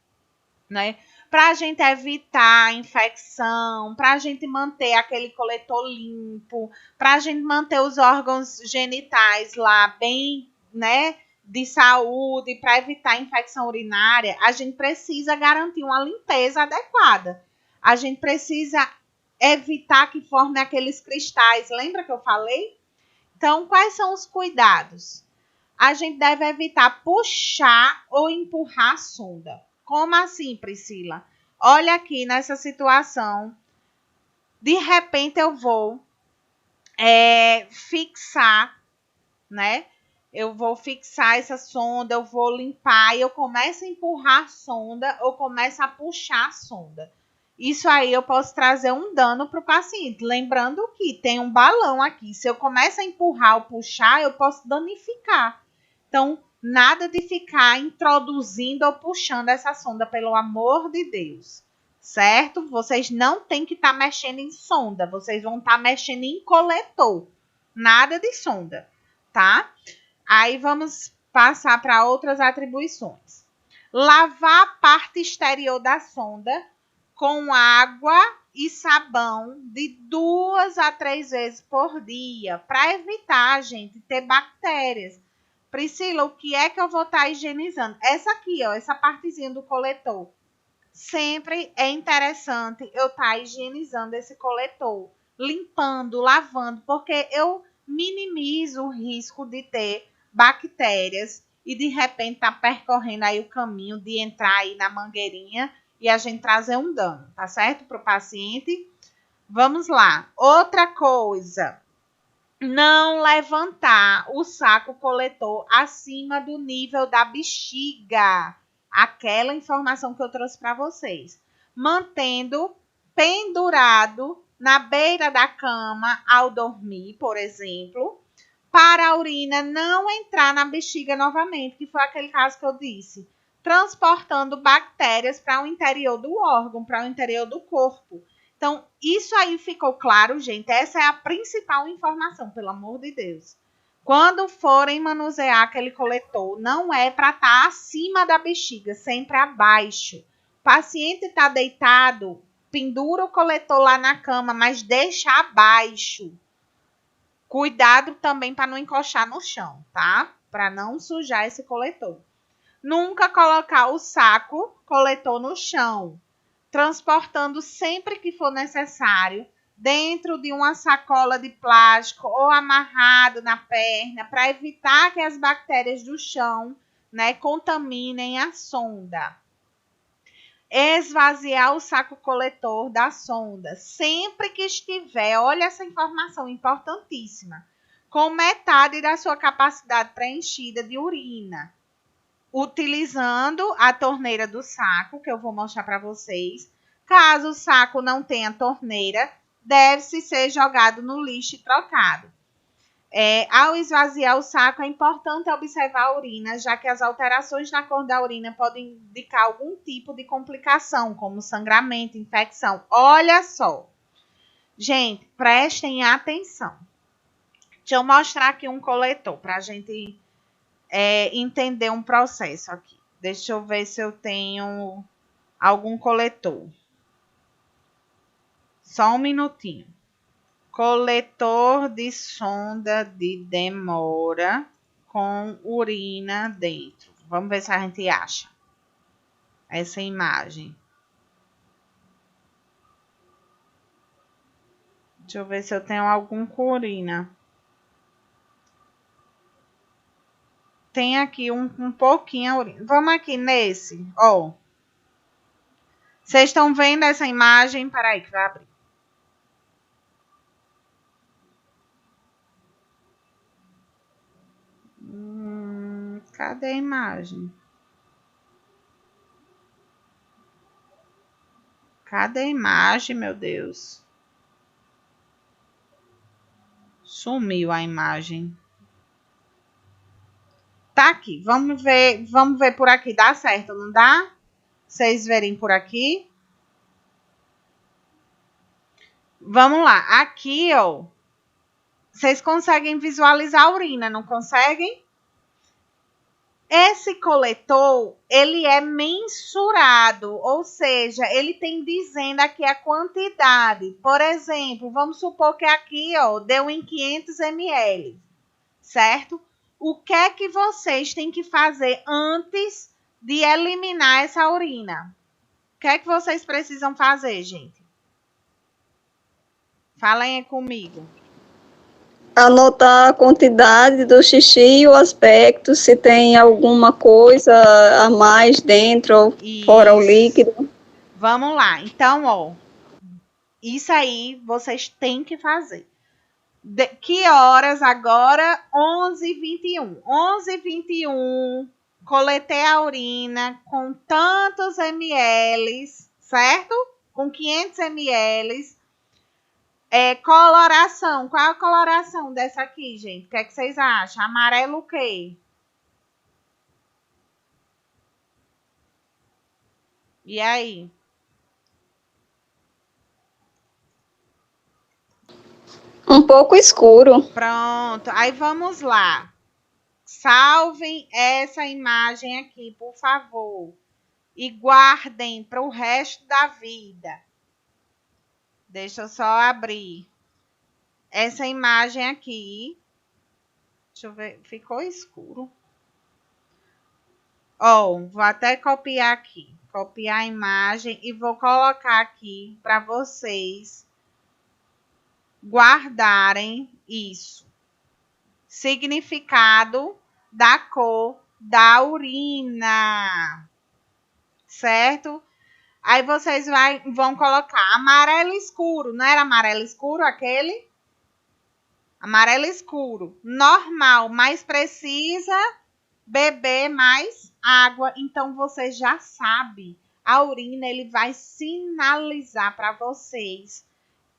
né? Para a gente evitar a infecção, para a gente manter aquele coletor limpo, para a gente manter os órgãos genitais lá bem, né, de saúde, para evitar a infecção urinária, a gente precisa garantir uma limpeza adequada. A gente precisa evitar que forme aqueles cristais. Lembra que eu falei? Então, quais são os cuidados? A gente deve evitar puxar ou empurrar a sonda. Como assim, Priscila? olha aqui nessa situação, de repente eu vou fixar, né? Eu vou fixar essa sonda, eu vou limpar e eu começo a empurrar a sonda ou começo a puxar a sonda. Isso aí eu posso trazer um dano para o paciente. Lembrando que tem um balão aqui. Se eu começo a empurrar ou puxar, eu posso danificar. Então, nada de ficar introduzindo ou puxando essa sonda, pelo amor de Deus. Certo? Vocês não têm que estar mexendo em sonda. Vocês vão estar mexendo em coletor. Nada de sonda, tá? Aí vamos passar para outras atribuições. Lavar a parte exterior da sonda com água e sabão de 2 a 3 vezes por dia, para evitar, gente, ter bactérias. Priscila, o que é que eu vou estar higienizando? Essa aqui, ó, essa partezinha do coletor. Sempre é interessante eu estar higienizando esse coletor, limpando, lavando, porque eu minimizo o risco de ter bactérias e de repente estar percorrendo aí o caminho de entrar aí na mangueirinha e a gente trazer um dano, tá certo? Para o paciente. Vamos lá. Outra coisa, não levantar o saco coletor acima do nível da bexiga. Aquela informação que eu trouxe para vocês. Mantendo pendurado na beira da cama ao dormir, por exemplo, para a urina não entrar na bexiga novamente, que foi aquele caso que eu disse. Transportando bactérias para o interior do órgão, para o interior do corpo. Então, isso aí ficou claro, gente? Essa é a principal informação, pelo amor de Deus. Quando forem manusear aquele coletor, não é para estar acima da bexiga, sempre abaixo. O paciente está deitado, pendura o coletor lá na cama, mas deixa abaixo. Cuidado também para não encoxar no chão, tá? Para não sujar esse coletor. Nunca colocar o saco coletor no chão, transportando sempre que for necessário, dentro de uma sacola de plástico ou amarrado na perna, para evitar que as bactérias do chão, né, contaminem a sonda. Esvaziar o saco coletor da sonda, sempre que estiver, olha essa informação importantíssima, com metade da sua capacidade preenchida de urina, utilizando a torneira do saco, que eu vou mostrar para vocês. Caso o saco não tenha torneira, deve-se ser jogado no lixo e trocado. Ao esvaziar o saco, é importante observar a urina, já que as alterações na cor da urina podem indicar algum tipo de complicação, como sangramento, infecção. Olha só. Gente, prestem atenção. Deixa eu mostrar aqui um coletor, para a gente entender um processo aqui. Deixa eu ver se eu tenho algum coletor. Só um minutinho. Coletor de sonda de demora com urina dentro. Vamos ver se a gente acha essa imagem. Deixa eu ver se eu tenho algum com urina. Tem aqui um pouquinho a urina. Vamos aqui nesse, ó. Vocês estão vendo essa imagem? Peraí que vai abrir. Cadê a imagem? Cadê a imagem, meu Deus? Sumiu a imagem. Tá aqui. Vamos ver por aqui. Dá certo, não dá? Vocês verem por aqui. Vamos lá. Aqui, ó. Vocês conseguem visualizar a urina, não conseguem? Esse coletor, ele é mensurado, ou seja, ele tem dizendo aqui a quantidade. Por exemplo, vamos supor que aqui, ó, deu em 500 ml, certo? O que é que vocês têm que fazer antes de eliminar essa urina? O que é que vocês precisam fazer, gente? Falem aí comigo. Anotar a quantidade do xixi e o aspecto, se tem alguma coisa a mais dentro ou fora o líquido. Vamos lá. Então, ó, isso aí vocês têm que fazer. Que horas agora? 11h21. 11h21, coletei a urina com tantos ml, certo? Com 500 ml. Coloração. Qual é a coloração dessa aqui, gente? O que é que vocês acham? Amarelo o quê? E aí? Um pouco escuro. Pronto. Aí vamos lá. Salvem essa imagem aqui, por favor. E guardem para o resto da vida. Deixa eu só abrir essa imagem aqui. Deixa eu ver. Ficou escuro. Ó, vou até copiar aqui. Copiar a imagem e vou colocar aqui para vocês guardarem isso. Significado da cor da urina. Certo? Aí vocês vão colocar amarelo escuro. Não era amarelo escuro aquele? Amarelo escuro. Normal, mas precisa beber mais água. Então, você já sabe. A urina, ele vai sinalizar para vocês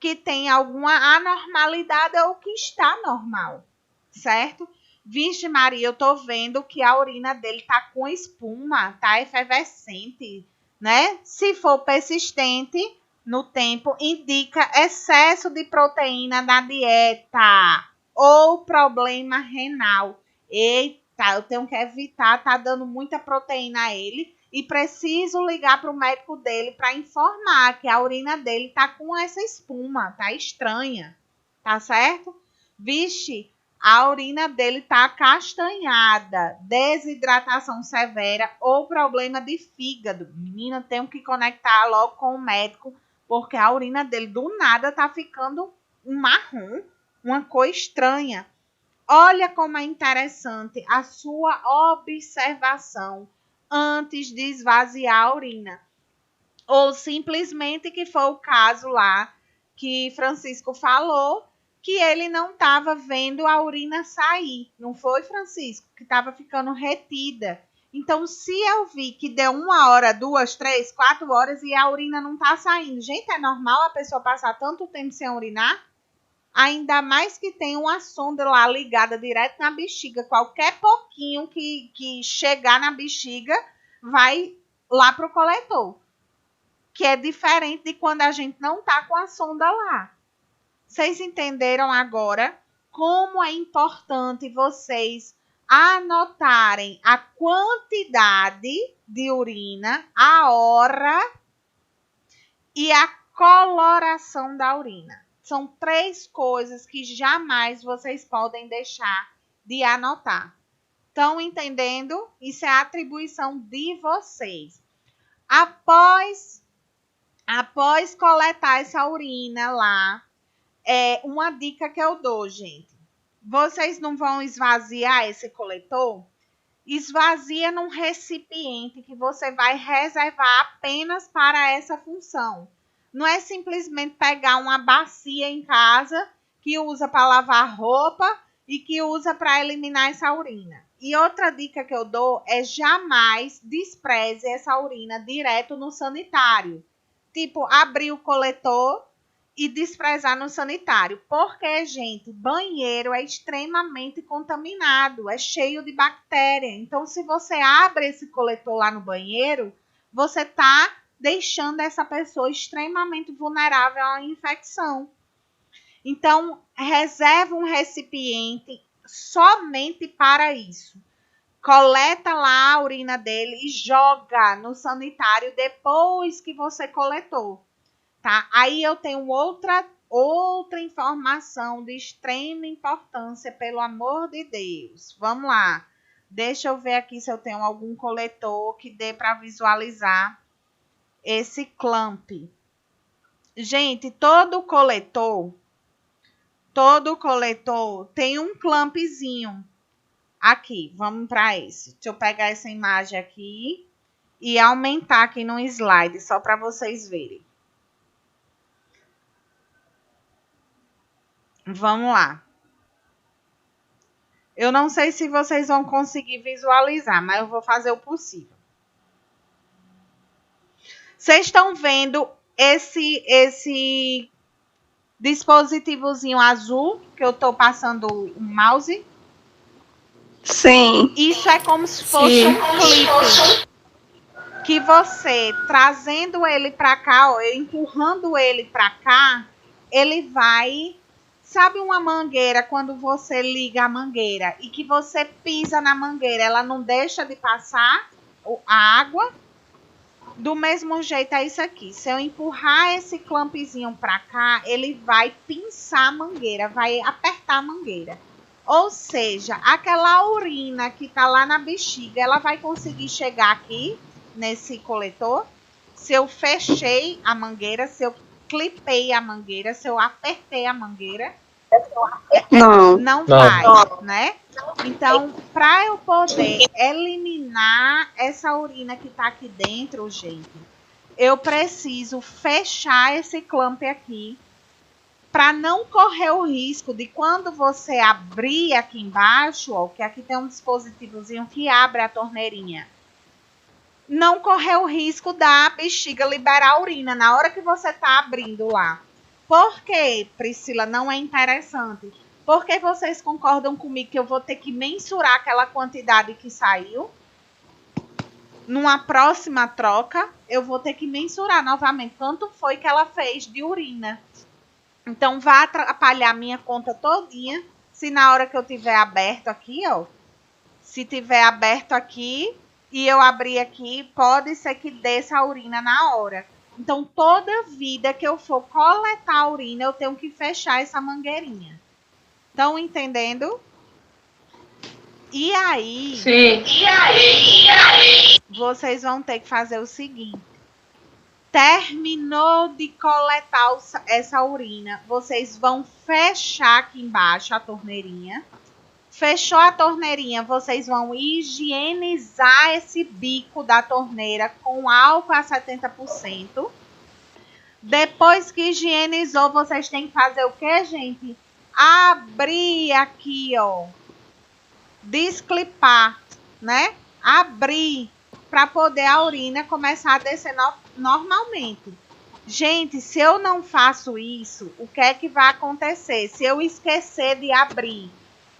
que tem alguma anormalidade ou que está normal. Certo? Vixe Maria, eu tô vendo que a urina dele tá com espuma, tá efervescente, né? Se for persistente no tempo, indica excesso de proteína na dieta ou problema renal. Eita, eu tenho que evitar, tá dando muita proteína a ele e preciso ligar para o médico dele para informar que a urina dele tá com essa espuma, tá estranha, tá certo? Vixe, a urina dele tá acastanhada, desidratação severa ou problema de fígado. Menina, tenho que conectar logo com o médico, porque a urina dele do nada tá ficando um marrom, uma cor estranha. Olha como é interessante a sua observação antes de esvaziar a urina. Ou simplesmente que foi o caso lá que Francisco falou, que ele não estava vendo a urina sair. Não foi, Francisco? Que estava ficando retida. Então, se eu vi que deu 1 hora, 2, 3, 4 horas e a urina não está saindo. Gente, é normal a pessoa passar tanto tempo sem urinar? Ainda mais que tem uma sonda lá ligada direto na bexiga. Qualquer pouquinho que chegar na bexiga vai lá para o coletor. Que é diferente de quando a gente não está com a sonda lá. Vocês entenderam agora como é importante vocês anotarem a quantidade de urina, a hora e a coloração da urina. São 3 coisas que jamais vocês podem deixar de anotar. Estão entendendo? Isso é atribuição de vocês. Após coletar essa urina lá, uma dica que eu dou, gente. Vocês não vão esvaziar esse coletor? Esvazia num recipiente que você vai reservar apenas para essa função. Não é simplesmente pegar uma bacia em casa que usa para lavar roupa e que usa para eliminar essa urina. E outra dica que eu dou é jamais despreze essa urina direto no sanitário. Tipo, abrir o coletor e desprezar no sanitário. Porque, gente, banheiro é extremamente contaminado, é cheio de bactéria. Então, se você abre esse coletor lá no banheiro, você está deixando essa pessoa extremamente vulnerável à infecção. Então, reserva um recipiente somente para isso. Coleta lá a urina dele e joga no sanitário depois que você coletou. Tá? Aí eu tenho outra informação de extrema importância, pelo amor de Deus. Vamos lá. Deixa eu ver aqui se eu tenho algum coletor que dê para visualizar esse clamp. Gente, todo coletor tem um clampzinho. Aqui, vamos para esse. Deixa eu pegar essa imagem aqui e aumentar aqui no slide, só para vocês verem. Vamos lá. Eu não sei se vocês vão conseguir visualizar, mas eu vou fazer o possível. Vocês estão vendo esse dispositivozinho azul que eu estou passando o mouse? Sim. Isso é como se fosse um clipe. Que você, trazendo ele para cá, ó, empurrando ele para cá, ele vai... Sabe uma mangueira, quando você liga a mangueira e que você pisa na mangueira, ela não deixa de passar a água? Do mesmo jeito é isso aqui. Se eu empurrar esse clampzinho para cá, ele vai pinçar a mangueira, vai apertar a mangueira. Ou seja, aquela urina que está lá na bexiga, ela vai conseguir chegar aqui nesse coletor. Se eu fechei a mangueira, se eu clipei a mangueira, se eu apertei a mangueira, não vai, né? Então, para eu poder eliminar essa urina que está aqui dentro, gente, eu preciso fechar esse clamp aqui para não correr o risco de quando você abrir aqui embaixo, ó, que aqui tem um dispositivozinho que abre a torneirinha, não correr o risco da bexiga liberar a urina na hora que você está abrindo lá. Por que, Priscila, não é interessante? Porque vocês concordam comigo que eu vou ter que mensurar aquela quantidade que saiu? Numa próxima troca, eu vou ter que mensurar novamente quanto foi que ela fez de urina. Então, vai atrapalhar minha conta todinha se na hora que eu tiver aberto aqui, ó. Se tiver aberto aqui e eu abrir aqui, pode ser que desça a urina na hora. Então, toda vida que eu for coletar a urina, eu tenho que fechar essa mangueirinha. Estão entendendo? E aí, Sim. vocês vão ter que fazer o seguinte. Terminou de coletar essa urina, vocês vão fechar aqui embaixo a torneirinha. Fechou a torneirinha, vocês vão higienizar esse bico da torneira com álcool a 70%. Depois que higienizou, vocês têm que fazer o que, gente? Abrir aqui, ó. Desclipar, né? Abrir para poder a urina começar a descer normalmente. Gente, se eu não faço isso, o que é que vai acontecer? Se eu esquecer de abrir,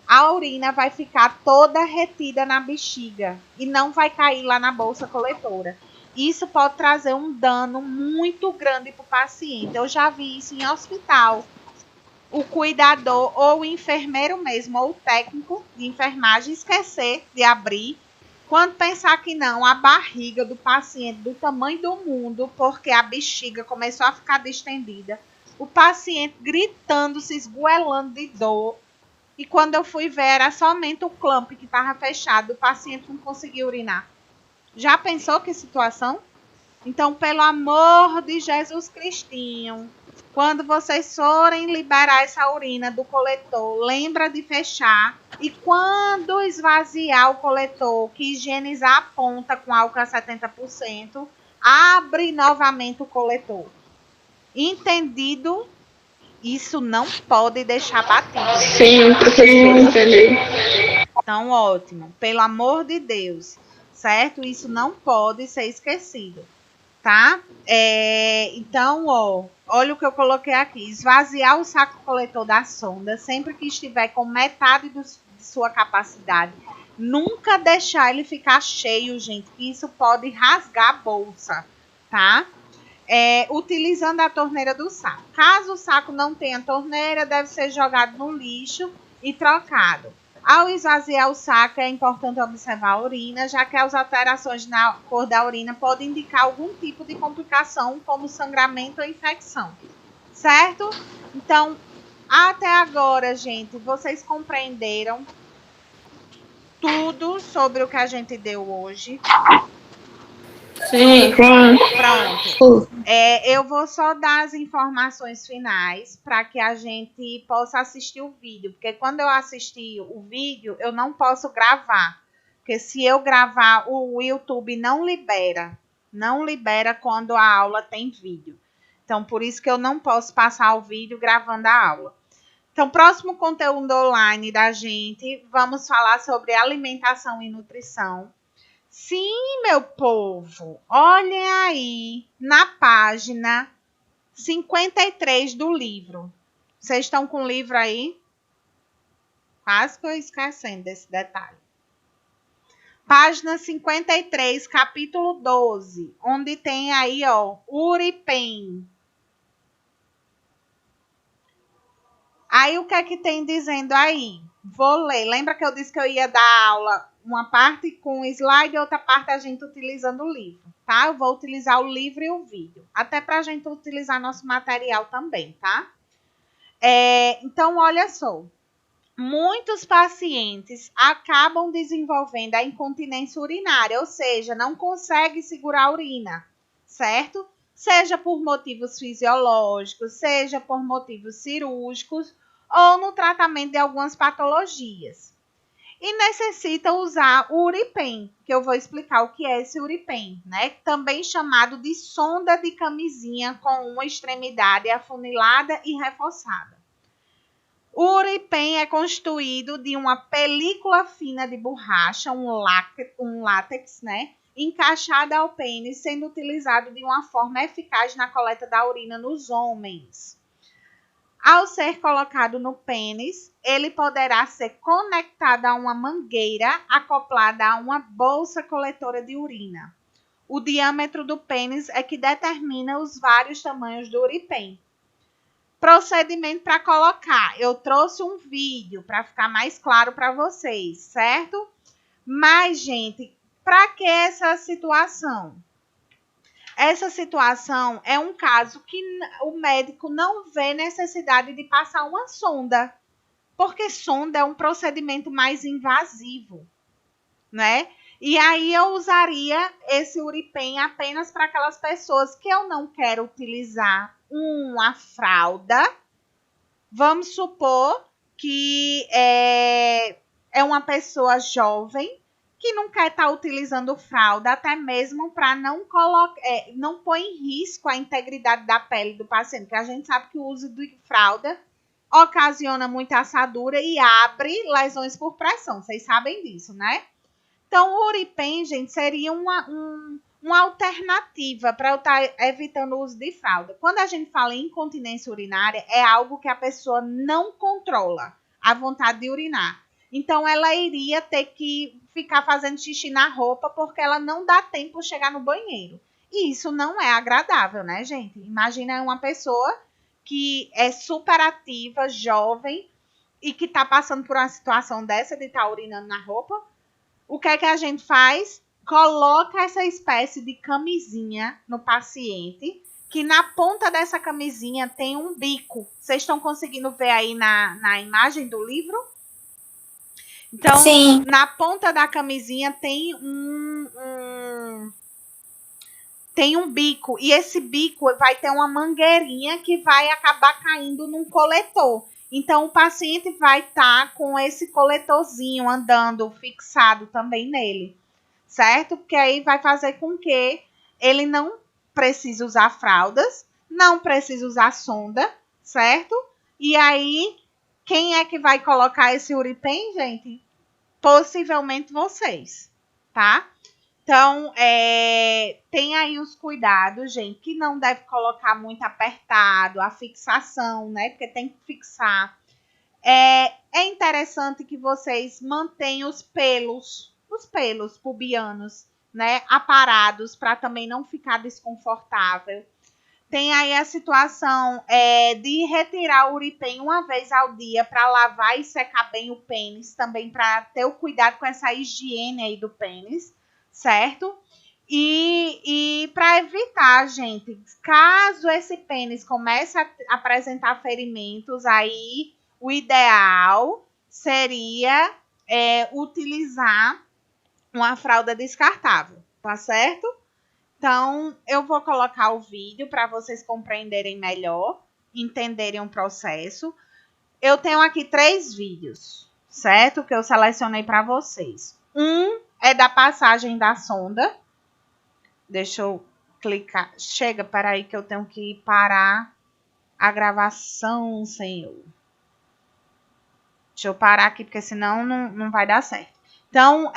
a urina vai ficar toda retida na bexiga e não vai cair lá na bolsa coletora. Isso pode trazer um dano muito grande para o paciente. Eu já vi isso em hospital. O cuidador ou o enfermeiro mesmo, ou o técnico de enfermagem, esquecer de abrir. Quando pensar que não, a barriga do paciente do tamanho do mundo, porque a bexiga começou a ficar distendida. O paciente gritando, se esgoelando de dor. E quando eu fui ver, era somente o clamp que estava fechado. O paciente não conseguia urinar. Já pensou que situação? Então, pelo amor de Jesus Cristinho, quando vocês forem liberar essa urina do coletor, lembra de fechar. E quando esvaziar o coletor, que higienizar a ponta com álcool a 70%, abre novamente o coletor. Entendido? Isso não pode deixar batido. Sim, professor, entendi. Então, ótimo. Pelo amor de Deus. Certo? Isso não pode ser esquecido. Tá? Então, ó, olha o que eu coloquei aqui. Esvaziar o saco coletor da sonda sempre que estiver com metade de sua capacidade. Nunca deixar ele ficar cheio, gente. Isso pode rasgar a bolsa. Tá? Utilizando a torneira do saco. Caso o saco não tenha torneira, deve ser jogado no lixo e trocado. Ao esvaziar o saco, é importante observar a urina, já que as alterações na cor da urina podem indicar algum tipo de complicação, como sangramento ou infecção. Certo? Então, até agora, gente, vocês compreenderam tudo sobre o que a gente deu hoje? Sim. Pronto. Eu vou só dar as informações finais para que a gente possa assistir o vídeo. Porque quando eu assistir o vídeo, eu não posso gravar. porque se eu gravar, o YouTube não libera quando a aula tem vídeo. Então, por isso que eu não posso passar o vídeo gravando a aula. Então, próximo conteúdo online da gente, vamos falar sobre alimentação e nutrição. Sim, meu povo, olhem aí na página 53 do livro. Vocês estão com o livro aí? Quase que eu esquecendo desse detalhe. Página 53, capítulo 12, onde tem aí, ó, Uripen. Aí, o que é que tem dizendo aí? Vou ler. Lembra que eu disse que eu ia dar aula, uma parte com slide e outra parte a gente utilizando o livro, tá? Eu vou utilizar o livro e o vídeo, até para a gente utilizar nosso material também, tá? Então, olha só. Muitos pacientes acabam desenvolvendo a incontinência urinária, ou seja, não conseguem segurar a urina, certo? Seja por motivos fisiológicos, seja por motivos cirúrgicos ou no tratamento de algumas patologias. E necessita usar o Uripen, que eu vou explicar o que é esse Uripen, né? Também chamado de sonda de camisinha com uma extremidade afunilada e reforçada. O Uripen é constituído de uma película fina de borracha, um látex, né, encaixada ao pênis, sendo utilizado de uma forma eficaz na coleta da urina nos homens. Ao ser colocado no pênis, ele poderá ser conectado a uma mangueira acoplada a uma bolsa coletora de urina. O diâmetro do pênis é que determina os vários tamanhos do Uripen. Procedimento para colocar. Eu trouxe um vídeo para ficar mais claro para vocês, certo? Mas, gente, para que essa situação? Essa situação é um caso que o médico não vê necessidade de passar uma sonda, porque sonda é um procedimento mais invasivo, né? E aí eu usaria esse Uripen apenas para aquelas pessoas que eu não quero utilizar uma fralda. Vamos supor que é uma pessoa jovem que não quer estar utilizando fralda, até mesmo para não pôr em risco a integridade da pele do paciente, porque a gente sabe que o uso de fralda ocasiona muita assadura e abre lesões por pressão. Vocês sabem disso, né? Então, o Uripen, gente, seria uma alternativa para eu estar evitando o uso de fralda. Quando a gente fala em incontinência urinária, é algo que a pessoa não controla a vontade de urinar. Então, ela iria ter que ficar fazendo xixi na roupa porque ela não dá tempo de chegar no banheiro. E isso não é agradável, né, gente? Imagina uma pessoa que é super ativa, jovem, e que está passando por uma situação dessa de estar urinando na roupa. O que é que a gente faz? Coloca essa espécie de camisinha no paciente, que na ponta dessa camisinha tem um bico. Vocês estão conseguindo ver aí na imagem do livro? Então, sim, na ponta da camisinha tem tem um bico. E esse bico vai ter uma mangueirinha que vai acabar caindo num coletor. Então, o paciente vai estar com esse coletorzinho andando fixado também nele, certo? Porque aí vai fazer com que ele não precise usar fraldas, não precise usar sonda, certo? E aí, quem é que vai colocar esse Uripen, gente? Possivelmente vocês, tá? Então, tem aí os cuidados, gente, que não deve colocar muito apertado, a fixação, né? Porque tem que fixar. É interessante que vocês mantenham os pelos pubianos, né, aparados, para também não ficar desconfortável. Tem aí a situação de retirar o Uripen uma vez ao dia para lavar e secar bem o pênis, também para ter o cuidado com essa higiene aí do pênis, certo? E para evitar, gente, caso esse pênis comece a apresentar ferimentos, aí o ideal seria utilizar uma fralda descartável, tá certo? Então, eu vou colocar o vídeo para vocês compreenderem melhor, entenderem o processo. Eu tenho aqui 3 vídeos, certo? Que eu selecionei para vocês. Um é da passagem da sonda. Deixa eu clicar. Chega, peraí que eu tenho que parar a gravação, senhor. Deixa eu parar aqui, porque senão não vai dar certo. Então,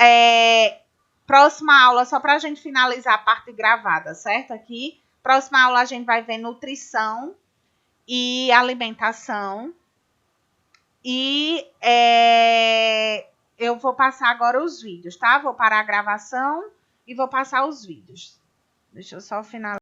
próxima aula, só para a gente finalizar a parte gravada, certo? Aqui, próxima aula a gente vai ver nutrição e alimentação. E eu vou passar agora os vídeos, tá? Vou parar a gravação e vou passar os vídeos. Deixa eu só finalizar.